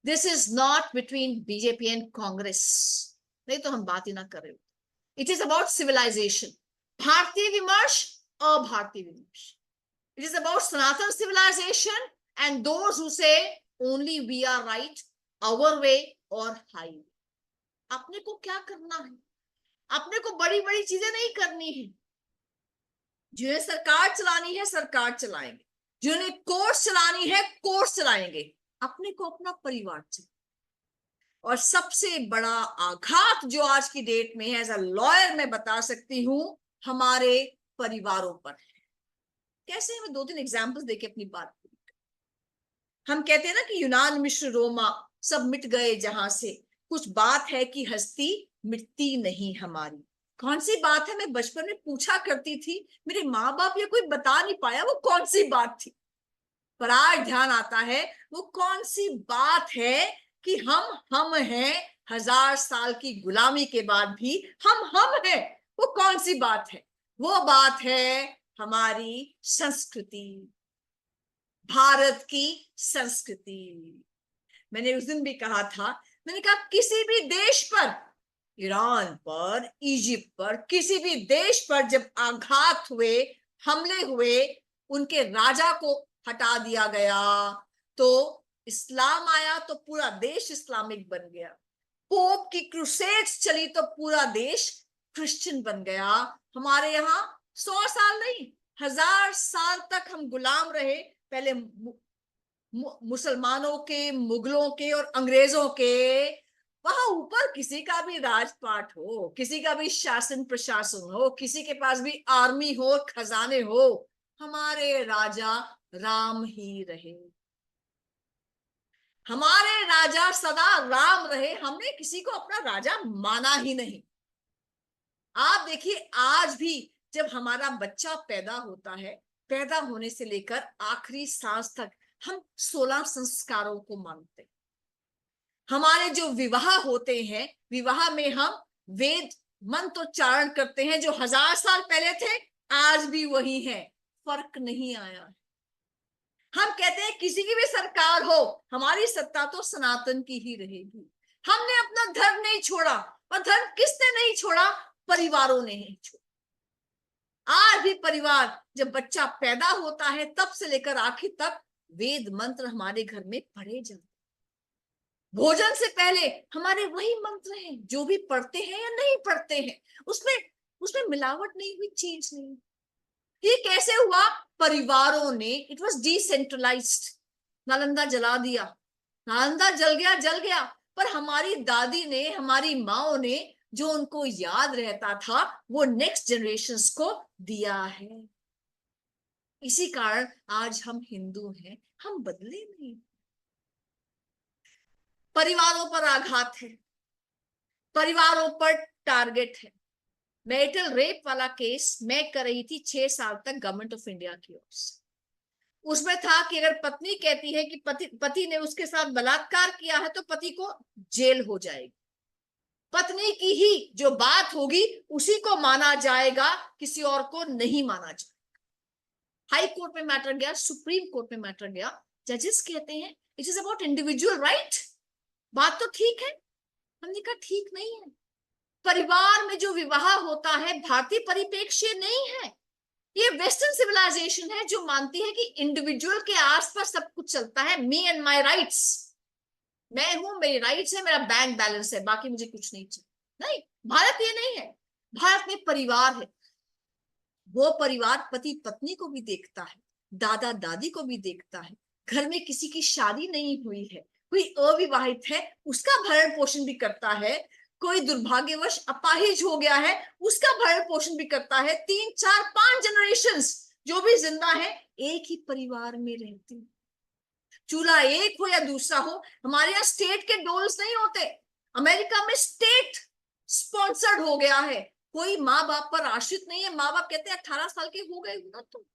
Speaker 2: This is not between BJP and Congress, नहीं तो हम बात ही ना कर रहे होते। इट इज अबाउट सिविलाइजेशन, भारतीय विमर्श और भारतीय विमर्श। It is about Sanatan civilisation and those who say only we are right, our way or highway. अपने को क्या करना है? अपने को बड़ी बड़ी चीजें नहीं करनी है। जिन्हें सरकार चलानी है सरकार चलाएंगे, जिन्हें कोर्स चलानी है कोर्स चलाएंगे, अपने को अपना परिवार चलाए। और सबसे बड़ा आघात जो आज की डेट में है, एज अ लॉयर मैं बता सकती हूं, हमारे परिवारों पर है। कैसे? मैं 2-3 एग्जाम्पल्स देके अपनी बात पूरी कर। हम कहते हैं ना कि यूनान मिस्र रोमा सब मिट गए जहां से, कुछ बात है कि हस्ती मिटती नहीं हमारी। कौन सी बात है? मैं बचपन में पूछा करती थी, मेरे माँ बाप ये कोई बता नहीं पाया वो कौन सी बात थी, पर आज ध्यान आता है वो कौन सी बात है कि हम हैं, 1000 साल की गुलामी के बाद भी हम हैं। वो कौन सी बात है? वो बात है हमारी संस्कृति, भारत की संस्कृति। मैंने उस दिन भी कहा था, मैंने कहा किसी भी देश पर, ईरान पर, इजिप्ट पर, किसी भी देश पर जब आघात हुए, हमले हुए, उनके राजा को हटा दिया गया, तो इस्लाम आया तो पूरा देश इस्लामिक बन गया। पोप की क्रूसेड्स चली तो पूरा देश क्रिश्चियन बन गया। हमारे यहाँ 100 साल नहीं, 1000 साल तक हम गुलाम रहे, पहले मुसलमानों के, मुगलों के और अंग्रेजों के। वहां ऊपर किसी का भी राजपाट हो, किसी का भी शासन प्रशासन हो, किसी के पास भी आर्मी हो, खजाने हो, हमारे राजा राम ही रहे, हमारे राजा सदा राम रहे। हमने किसी को अपना राजा माना ही नहीं। आप देखिए आज भी जब हमारा बच्चा पैदा होता है, पैदा होने से लेकर आखिरी सांस तक हम 16 संस्कारों को मानते हैं। हमारे जो विवाह होते हैं, विवाह में हम वेद मंत्रोच्चारण करते हैं, जो 1000 साल पहले थे आज भी वही है, फर्क नहीं आया। हम कहते हैं किसी की भी सरकार हो, हमारी सत्ता तो सनातन की ही रहेगी। हमने अपना धर्म नहीं छोड़ा, और धर्म किसने नहीं छोड़ा? परिवारों ने ही छोड़ा। आज भी परिवार, जब बच्चा पैदा होता है तब से लेकर आखिर तक वेद मंत्र हमारे घर में पढ़े जाते। भोजन से पहले हमारे वही मंत्र हैं, जो भी पढ़ते हैं या नहीं पढ़ते हैं, उसमें उसमें मिलावट नहीं हुई, चीज नहीं। ये कैसे हुआ? परिवारों ने, इट वॉज डिसेंट्रलाइज्ड। नालंदा जला दिया, नालंदा जल गया, पर हमारी दादी ने, हमारी माओ ने जो उनको याद रहता था वो नेक्स्ट जनरेशंस को दिया है। इसी कारण आज हम हिंदू हैं, हम बदले नहीं। परिवारों पर आघात है, परिवारों पर टारगेट है। मैरिटल रेप वाला केस मैं कर रही थी 6 साल तक गवर्नमेंट ऑफ इंडिया की ओर से। उसमें था कि अगर पत्नी कहती है कि पति ने उसके साथ बलात्कार किया है तो पति को जेल हो जाएगी। पत्नी की ही जो बात होगी उसी को माना जाएगा, किसी और को नहीं माना जाएगा। हाई कोर्ट में मैटर गया, सुप्रीम कोर्ट में मैटर गया, जजेस कहते हैं it is about individual right. बात तो ठीक है, हमने कहा ठीक नहीं है। परिवार में जो विवाह होता है भारतीय परिप्रेक्ष्य नहीं है, ये वेस्टर्न सिविलाइजेशन है जो मानती है कि इंडिविजुअल के आसपास सब कुछ चलता है। मी एंड माय राइट्स, मैं हूं, मेरी राइट्स है, मेरा बैंक बैलेंस है, बाकी मुझे कुछ नहीं चाहिए। नहीं, भारत ये नहीं है। भारत में परिवार है, वो परिवार पति पत्नी को भी देखता है, दादा दादी को भी देखता है। घर में किसी की शादी नहीं हुई है, कोई अविवाहित है, उसका भरण पोषण भी करता है। कोई दुर्भाग्यवश अपाहिज हो गया है, उसका भरण पोषण भी करता है। 3, 4, 5 जनरेशंस जो भी जिंदा है एक ही परिवार में रहती है। चूल्हा एक हो या दूसरा हो, हमारे यहाँ स्टेट के डोल्स नहीं होते, अमेरिका में स्टेट स्पॉन्सर्ड हो गया है। कोई माँ बाप पर आश्रित नहीं है। माँ बाप कहते हैं 18 साल के हो गए ना तो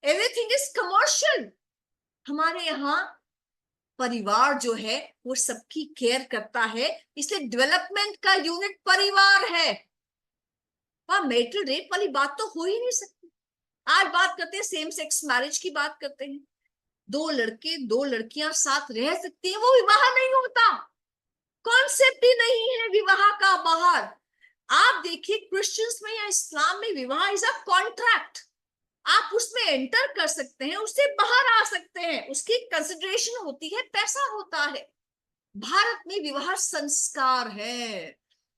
Speaker 2: एवरीथिंग इज कमर्शियल। हमारे यहाँ परिवार जो है वो सबकी केयर करता है, इसलिए डेवलपमेंट का यूनिट परिवार है। वहां मैरिटल रेप वाली बात तो हो ही नहीं सकती। आज बात करते हैं सेम सेक्स मैरिज की बात करते हैं। दो लड़के दो लड़कियां साथ रह सकती हैं, वो विवाह नहीं होता। कॉन्सेप्ट ही नहीं है विवाह का बाहर। आप देखिए क्रिश्चियंस में या इस्लाम में विवाह इज अ कॉन्ट्रैक्ट। आप उसमें एंटर कर सकते हैं, उससे बाहर आ सकते हैं, उसकी कंसिडरेशन होती है, पैसा होता है। भारत में विवाह संस्कार है।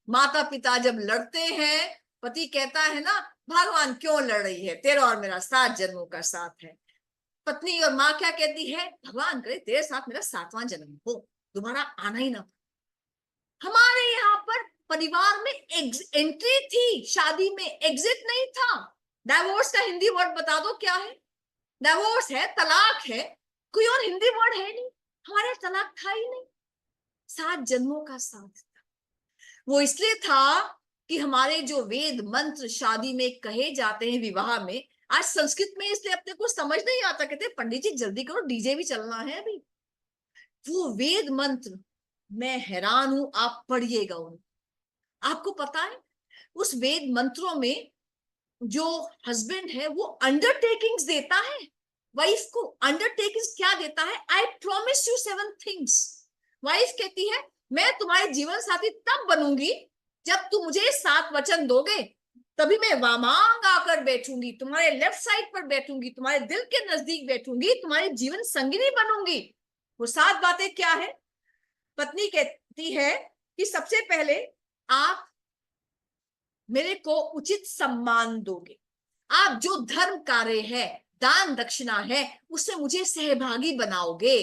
Speaker 2: माता पिता जब लड़ते हैं, पति कहता है ना, भगवान क्यों लड़ रही है, तेरा और मेरा 7 जन्मों का साथ है। पत्नी और माँ क्या कहती है, भगवान करे तेरे साथ मेरा 7वां जन्म हो, दोबारा आना ही ना। हमारे यहाँ पर परिवार में एंट्री थी, शादी में एग्जिट नहीं था। डाइवोर्स का हिंदी वर्ड बता दो क्या है? डाइवोर्स है, तलाक है, कोई और हिंदी वर्ड है नहीं। हमारे तलाक था ही नहीं। 7 जन्मों का साथ था। वो इसलिए था कि हमारे जो वेद मंत्र शादी में कहे जाते हैं विवाह में, आज संस्कृत में इसलिए अपने को समझ नहीं आता, कहते पंडित जी जल्दी करो डीजे भी चलना है अभी। वो वेद मंत्र मैं हैरान हूं, आप पढ़िएगा उन। आपको पता है उस वेद मंत्रों में जो हस्बैंड है वो अंडरटेकिंग्स देता है वाइफ को। अंडरटेकिंग्स क्या देता है? I promise you 7 things. Wife कहती है मैं तुम्हारे जीवन साथी तब बनूंगी जब तुम मुझे 7 वचन दोगे, तभी मैं वामांग आकर बैठूंगी, तुम्हारे लेफ्ट साइड पर बैठूंगी, तुम्हारे दिल के नजदीक बैठूंगी, तुम्हारी जीवन संगिनी बनूंगी। वो 7 बातें क्या है? पत्नी कहती है कि सबसे पहले आप मेरे को उचित सम्मान दोगे, आप जो धर्म कार्य है, दान दक्षिणा है, उससे मुझे सहभागी बनाओगे।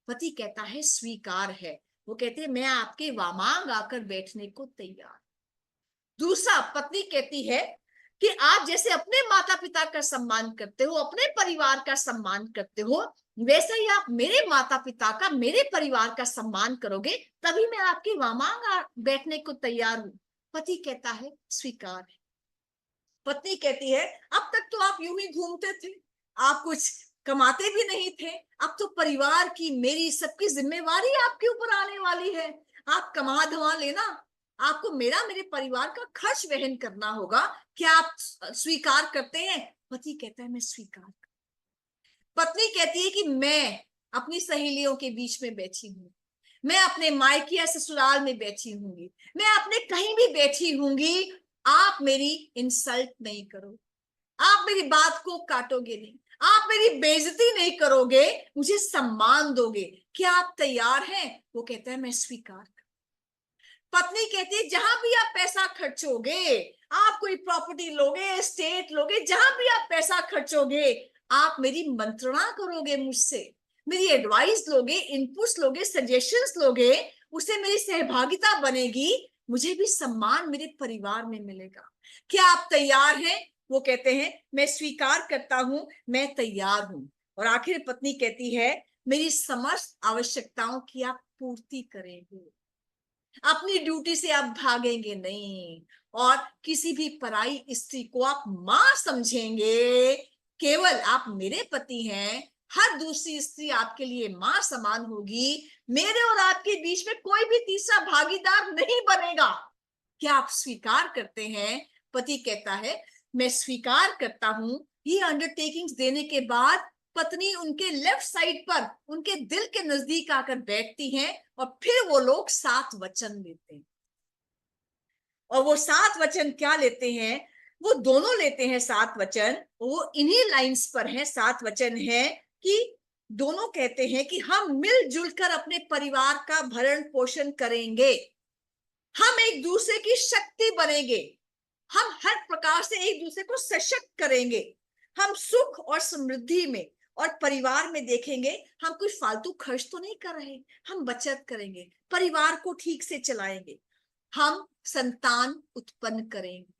Speaker 2: पति कहता है स्वीकार है। वो कहते हैं मैं आपके वामांग आकर बैठने को तैयार। दूसरा, पत्नी कहती है कि आप जैसे अपने माता पिता का सम्मान करते हो, अपने परिवार का सम्मान करते हो, वैसे ही आप मेरे माता पिता का, मेरे परिवार का सम्मान करोगे, तभी मैं आपके वामांग बैठने को तैयार हूं। पति कहता है स्वीकार है। पत्नी कहती है अब तक तो आप यूं ही घूमते थे, आप कुछ कमाते भी नहीं थे, अब तो परिवार की, मेरी, सबकी जिम्मेवारी आपके ऊपर आने वाली है। आप कमा धमा लेना, आपको मेरा, मेरे परिवार का खर्च वहन करना होगा। क्या आप स्वीकार करते हैं? पति कहता है मैं स्वीकार। पत्नी कहती है कि मैं अपनी सहेलियों के बीच में बैठी हूँ, मैं अपने मायके या ससुराल में बैठी हूंगी, मैं अपने कहीं भी बैठी हूंगी, आप मेरी इंसल्ट नहीं करो, आप मेरी बात को काटोगे नहीं, आप मेरी बेइज्जती नहीं करोगे, मुझे सम्मान दोगे। क्या आप तैयार हैं? वो कहता है मैं स्वीकार। पत्नी कहती है जहां भी आप पैसा खर्चोगे, आप कोई प्रॉपर्टी लोगे, स्टेट लोगे, जहां भी आप पैसा खर्चोगे, आप मेरी मंत्रणा करोगे मुझसे, मेरी एडवाइस लोगे, इनपुट्स लोगे, सजेशंस लोगे, उससे मेरी सहभागिता बनेगी, मुझे भी सम्मान मेरे परिवार में मिलेगा। क्या आप तैयार हैं? वो कहते हैं मैं स्वीकार करता हूं, मैं तैयार हूं। और आखिर पत्नी कहती है मेरी समस्त आवश्यकताओं की आप पूर्ति करेंगे, अपनी ड्यूटी से आप भागेंगे नहीं, और किसी भी पराई स्त्री को आप मां समझेंगे। केवल आप मेरे पति हैं, हर दूसरी स्त्री आपके लिए मां समान होगी, मेरे और आपके बीच में कोई भी तीसरा भागीदार नहीं बनेगा। क्या आप स्वीकार करते हैं? पति कहता है मैं स्वीकार करता हूं। ये अंडरटेकिंग्स देने के बाद पत्नी उनके लेफ्ट साइड पर, उनके दिल के नजदीक आकर बैठती हैं, और फिर वो लोग 7 वचन लेते हैं। और वो 7 वचन क्या लेते हैं? वो दोनों लेते हैं 7 वचन, वो इन्हीं लाइंस पर हैं। 7 वचन है कि दोनों कहते हैं कि हम मिलजुल कर अपने परिवार का भरण पोषण करेंगे, हम एक दूसरे की शक्ति बनेंगे, हम हर प्रकार से एक दूसरे को सशक्त करेंगे, हम सुख और समृद्धि में और परिवार में देखेंगे हम कुछ फालतू खर्च तो नहीं कर रहे, हम बचत करेंगे, परिवार को ठीक से चलाएंगे, हम संतान उत्पन्न करेंगे,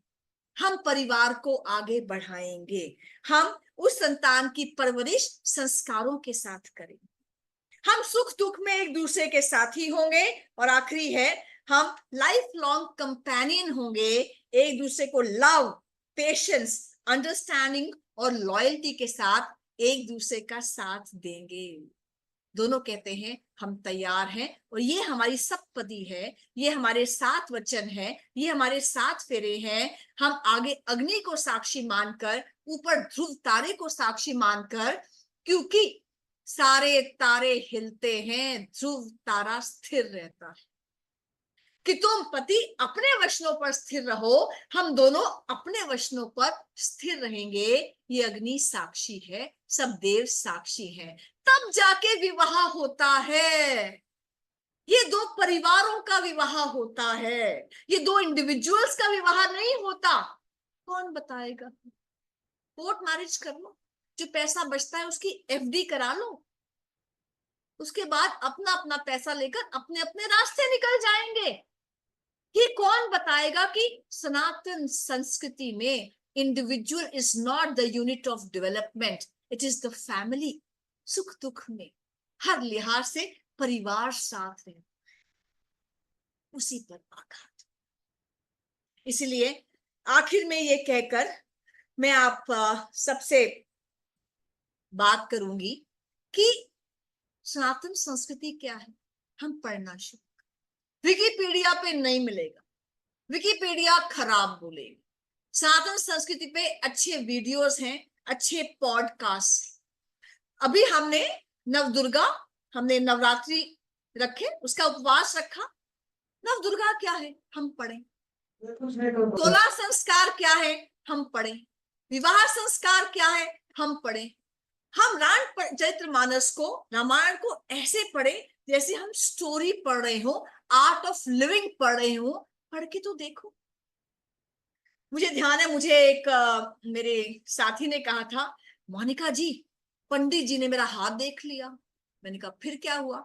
Speaker 2: हम परिवार को आगे बढ़ाएंगे, हम उस संतान की परवरिश संस्कारों के साथ करेंगे, हम सुख दुख में एक दूसरे के साथी होंगे। और आखिरी है हम लाइफ लॉन्ग कंपेनियन होंगे, एक दूसरे को लव, पेशेंस, अंडरस्टैंडिंग और लॉयल्टी के साथ एक दूसरे का साथ देंगे। दोनों कहते हैं हम तैयार हैं, और ये हमारी सप्तपदी है, ये हमारे 7 वचन है, ये हमारे 7 फेरे हैं। हम आगे अग्नि को साक्षी मानकर, ऊपर ध्रुव तारे को साक्षी मानकर, क्योंकि सारे तारे हिलते हैं, ध्रुव तारा स्थिर रहता है, कि तुम पति अपने वचनों पर स्थिर रहो, हम दोनों अपने वचनों पर स्थिर रहेंगे। ये अग्नि साक्षी है, सब देव साक्षी हैं, तब जाके विवाह होता है। ये 2 परिवारों का विवाह होता है, ये 2 इंडिविजुअल्स का विवाह नहीं होता। कौन बताएगा? कोर्ट मैरिज कर लो, जो पैसा बचता है उसकी एफडी करा लो, उसके बाद अपना अपना पैसा लेकर अपने अपने रास्ते निकल जाएंगे। ये कौन बताएगा कि सनातन संस्कृति में individual is not the unit of development, it is the family. सुख दुख में हर लिहाज से परिवार साथ है, उसी पर आघात। इसलिए आखिर में ये कहकर मैं आप सबसे बात करूंगी कि सनातन संस्कृति क्या है। हम पढ़ना शुरू, विकिपीडिया पे नहीं मिलेगा, विकिपीडिया खराब बोलेगी। सनातन संस्कृति पे अच्छे वीडियोस हैं, अच्छे पॉडकास्ट। अभी हमने नवदुर्गा, हमने नवरात्रि रखे, उसका उपवास रखा। नवदुर्गा क्या है हम पढ़ें, 16 संस्कार क्या है हम पढ़ें, विवाह संस्कार क्या है हम पढ़ें। हम चरितमानस को, रामायण को ऐसे पढ़ें जैसे हम स्टोरी पढ़ रहे हो, आर्ट ऑफ लिविंग पढ़ रहे हो। पढ़ के तो देखो। मुझे ध्यान है, मुझे एक मेरे साथी ने कहा था, मोनिका जी पंडित जी ने मेरा हाथ देख लिया। मैंने कहा फिर क्या हुआ?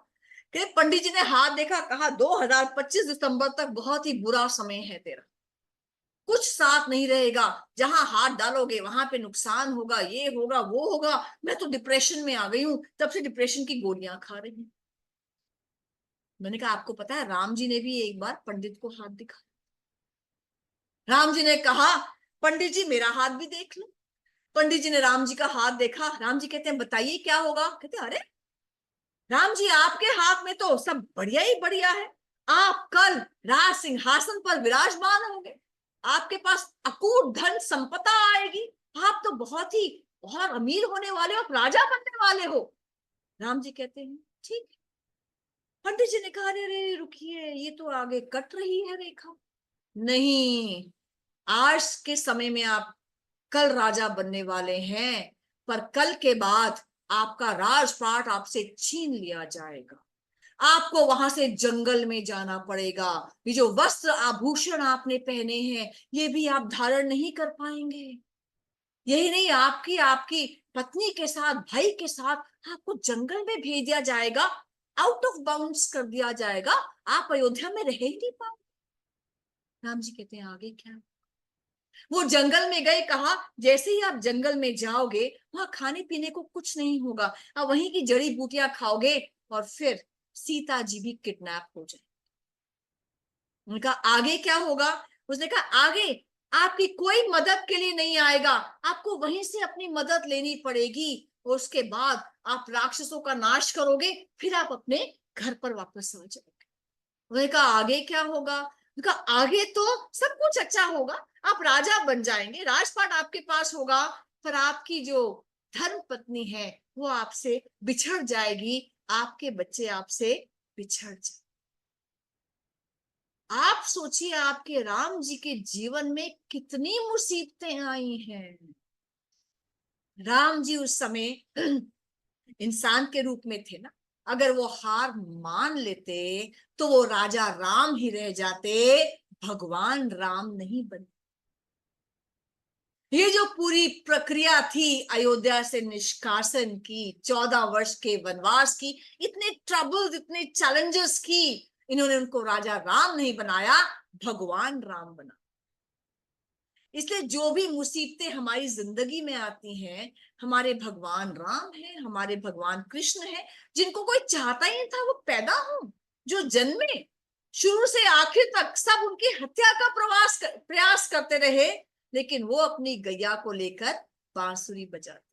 Speaker 2: कहते पंडित जी ने हाथ देखा, कहा 2025 दिसंबर तक बहुत ही बुरा समय है तेरा, कुछ साथ नहीं रहेगा, जहां हाथ डालोगे वहां पे नुकसान होगा, ये होगा वो होगा। मैं तो डिप्रेशन में आ गई हूं, तब से डिप्रेशन की गोलियां खा रही हूं। मैंने कहा आपको पता है राम जी ने भी एक बार पंडित को हाथ दिखाया। राम जी ने कहा पंडित जी मेरा हाथ भी देख लो। पंडित जी ने राम जी का हाथ देखा। राम जी कहते हैं बताइए क्या होगा? कहते अरे राम जी आपके हाथ में तो सब बढ़िया ही बढ़िया है, आप कल राज सिंहासन पर विराजमान होंगे, आपके पास अकूट धन संपदा आएगी, आप तो बहुत अमीर होने वाले हो, आप राजा बनने वाले हो। राम जी कहते हैं ठीक है। पंडित जी ने कहा अरे रुकिए, ये तो आगे कट रही है रेखा। नहीं, आज के समय में आप कल राजा बनने वाले हैं, पर कल के बाद आपका राजपाट आपसे छीन लिया जाएगा, आपको वहां से जंगल में जाना पड़ेगा। ये जो वस्त्र आभूषण आपने पहने हैं ये भी आप धारण नहीं कर पाएंगे। यही नहीं, आपकी आपकी पत्नी के साथ, भाई के साथ आपको जंगल में भेज दिया जाएगा, आउट ऑफ बाउंड्स कर दिया जाएगा, आप अयोध्या में रह ही नहीं पाओगे। राम जी कहते हैं आगे क्या? वो जंगल में गए, कहा जैसे ही आप जंगल में जाओगे वहां खाने पीने को कुछ नहीं होगा, आप वहीं की जड़ी बूटियां खाओगे, और फिर सीता जी भी किडनैप हो जाए। उनका आगे क्या होगा? उसने कहा आगे आपकी कोई मदद के लिए नहीं आएगा, आपको वहीं से अपनी मदद लेनी पड़ेगी, और उसके बाद आप राक्षसों का नाश करोगे, फिर आप अपने घर पर वापस आ जाओगे। उन्होंने कहा आगे क्या होगा? उनका आगे तो सब कुछ अच्छा होगा, आप राजा बन जाएंगे, राजपाट आपके पास होगा, पर आपकी जो धर्म पत्नी है वो आपसे बिछड़ जाएगी, आपके बच्चे आपसे बिछड़ जाए। आप सोचिए आपके राम जी के जीवन में कितनी मुसीबतें आई हैं। राम जी उस समय इंसान के रूप में थे ना, अगर वो हार मान लेते तो वो राजा राम ही रह जाते, भगवान राम नहीं बने। ये जो पूरी प्रक्रिया थी अयोध्या से निष्कासन की, 14 वर्ष के वनवास की, इतने ट्रबल्स, इतने चैलेंजेस की, इन्होंने उनको राजा राम नहीं बनाया, भगवान राम बना। इसलिए जो भी मुसीबतें हमारी जिंदगी में आती हैं, हमारे भगवान राम हैं, हमारे भगवान कृष्ण हैं, जिनको कोई चाहता ही नहीं था वो पैदा हो, जो जन्मे, शुरू से आखिर तक सब उनकी हत्या का प्रयास करते रहे, लेकिन वो अपनी गैया को लेकर बांसुरी बजाते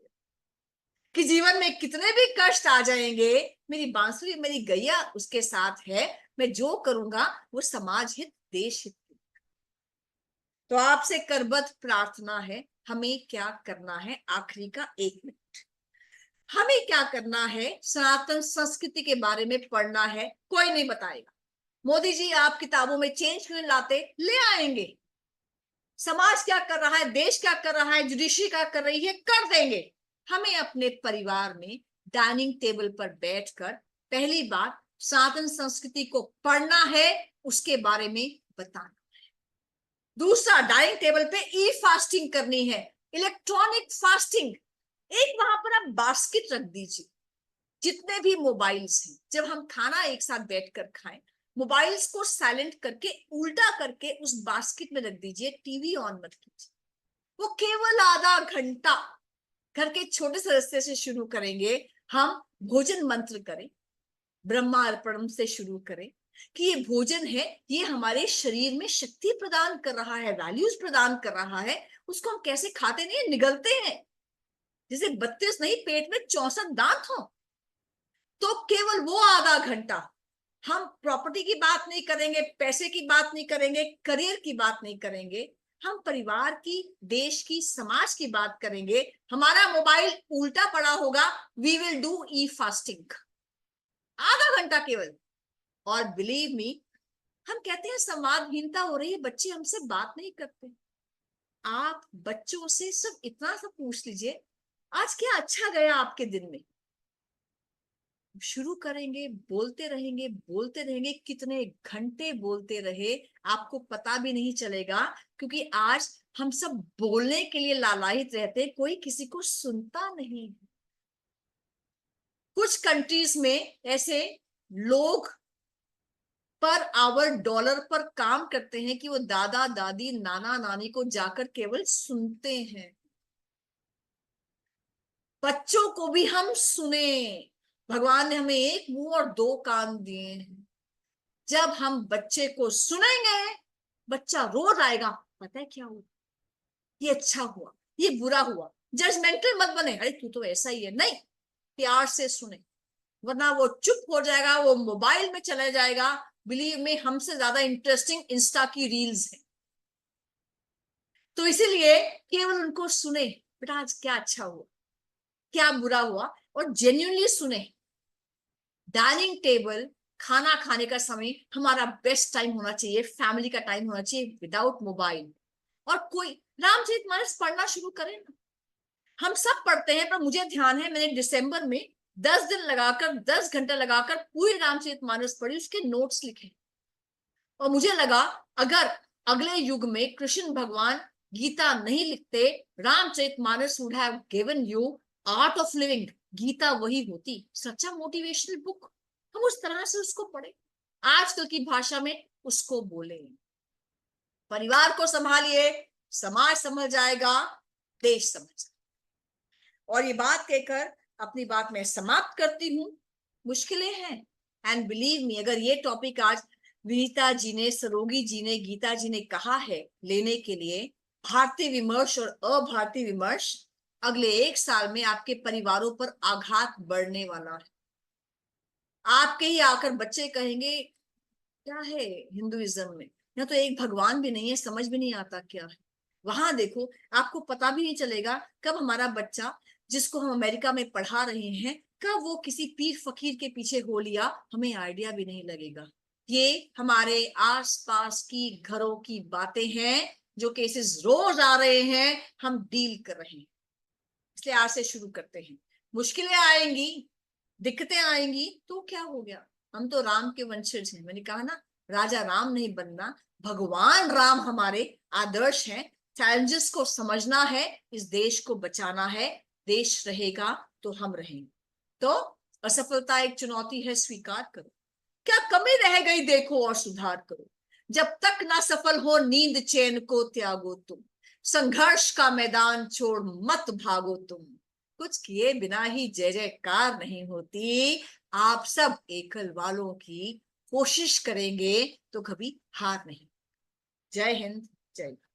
Speaker 2: कि जीवन में कितने भी कष्ट आ जाएंगे, मेरी बांसुरी, मेरी गैया उसके साथ है, मैं जो करूंगा वो समाज हित, देश हित। तो आपसे करबद्ध प्रार्थना है, हमें क्या करना है? आखिरी का 1 मिनट, हमें क्या करना है? सनातन संस्कृति के बारे में पढ़ना है, कोई नहीं बताएगा। मोदी जी आप किताबों में चेंज क्यों लाते? ले आएंगे। समाज क्या कर रहा है, देश क्या कर रहा है, जुडिशरी क्या कर रही है, कर देंगे। हमें अपने परिवार में डाइनिंग टेबल पर बैठकर पहली बात सनातन संस्कृति को पढ़ना है, उसके बारे में बताना है। दूसरा, डाइनिंग टेबल पे ई फास्टिंग करनी है, इलेक्ट्रॉनिक फास्टिंग। एक वहां पर आप बास्केट रख दीजिए, जितने भी मोबाइल्स हैं, जब हम खाना एक साथ बैठकर खाएं, मोबाइल्स को साइलेंट करके उल्टा करके उस बास्केट में रख दीजिए, टीवी ऑन मत कीजिए। वो केवल आधा घंटा घर के छोटे सदस्य से शुरू करेंगे। हम भोजन मंत्र करें, ब्रह्मार्पणम से शुरू करें कि ये भोजन है, ये हमारे शरीर में शक्ति प्रदान कर रहा है, वैल्यूज प्रदान कर रहा है। उसको हम कैसे खाते नहीं, निगलते हैं जैसे 32 नहीं, पेट में 64 दांत हो। तो केवल वो आधा घंटा हम प्रॉपर्टी की बात नहीं करेंगे, पैसे की बात नहीं करेंगे, करियर की बात नहीं करेंगे, हम परिवार की, देश की, समाज की बात करेंगे। हमारा मोबाइल उल्टा पड़ा होगा, we will do e fasting, आधा घंटा केवल। और बिलीव मी, हम कहते हैं संवादहीनता हो रही है, बच्चे हमसे बात नहीं करते। आप बच्चों से सिर्फ इतना सा पूछ लीजिए, आज क्या अच्छा गया आपके दिन में? शुरू करेंगे, बोलते रहेंगे, बोलते रहेंगे, कितने घंटे बोलते रहे आपको पता भी नहीं चलेगा, क्योंकि आज हम सब बोलने के लिए लालायित रहते, कोई किसी को सुनता नहीं। कुछ कंट्रीज में ऐसे लोग पर आवर डॉलर पर काम करते हैं कि वो दादा दादी, नाना नानी को जाकर केवल सुनते हैं। बच्चों को भी हम सुने। भगवान ने हमें 1 मुंह और 2 कान दिए हैं। जब हम बच्चे को सुनेंगे, बच्चा रोज आएगा, पता है क्या हुआ, ये अच्छा हुआ, ये बुरा हुआ। जजमेंटल मत बने, अरे तू तो ऐसा ही है, नहीं, प्यार से सुने, वरना वो चुप हो जाएगा, वो मोबाइल में चला जाएगा। बिलीव में, हमसे ज्यादा इंटरेस्टिंग इंस्टा की रील्स है। तो इसीलिए केवल उनको सुने, बेटा आज क्या अच्छा हुआ, क्या बुरा हुआ, और जेन्युइनली सुने। डाइनिंग टेबल, खाना खाने का समय हमारा बेस्ट टाइम होना चाहिए, फैमिली का टाइम होना चाहिए, विदाउट मोबाइल। और कोई रामचरितमानस पढ़ना शुरू करें ना, हम सब पढ़ते हैं, पर मुझे ध्यान है मैंने दिसंबर में 10 दिन लगाकर, 10 घंटे लगाकर पूरी रामचरितमानस पढ़ी, उसके नोट्स लिखे। और मुझे लगा अगर अगले युग में कृष्ण भगवान गीता नहीं लिखते, Ramcharitmanas would have given you art of living. Gita वही होती, सच्चा मोटिवेशनल बुक। हम उस तरह से उसको पढ़े, आजकल की भाषा में उसको बोले। परिवार को संभालिए, समाज संभल जाएगा, देश संभल जाएगा। और ये बात कहकर अपनी बात मैं समाप्त करती हूँ। मुश्किलें हैं, एंड बिलीव मी, अगर ये टॉपिक आज विनीता जी ने, सरोगी जी ने, गीता जी ने कहा है लेने के लिए, भारतीय विमर्श और अभारतीय विमर्श, अगले 1 साल में आपके परिवारों पर आघात बढ़ने वाला है। आपके ही आकर बच्चे कहेंगे क्या है हिंदुइज्म में, या तो एक भगवान भी नहीं है, समझ भी नहीं आता क्या है। वहां देखो, आपको पता भी नहीं चलेगा कब हमारा बच्चा, जिसको हम अमेरिका में पढ़ा रहे हैं, कब वो किसी पीर फकीर के पीछे हो लिया, हमें आइडिया भी नहीं लगेगा। ये हमारे आसपास की घरों की बातें हैं, जो केसेस रोज आ रहे हैं, हम डील कर रहे हैं। इसलिए आज से शुरू करते हैं। मुश्किलें आएंगी, दिक्कतें आएंगी, तो क्या हो गया, हम तो राम के वंशज हैं। मैंने कहा ना, राजा राम नहीं बनना, भगवान राम हमारे आदर्श हैं। चैलेंजेस को समझना है, इस देश को बचाना है, देश रहेगा तो हम रहेंगे। तो असफलता एक चुनौती है, स्वीकार करो। क्या कमी रह गई देखो और सुधार करो। जब तक ना सफल हो नींद चैन को त्यागो तुम, संघर्ष का मैदान छोड़ मत भागो तुम। कुछ किए बिना ही जय जयकार नहीं होती। आप सब एकल वालों की कोशिश करेंगे तो कभी हार नहीं। जय हिंद, जय भारत।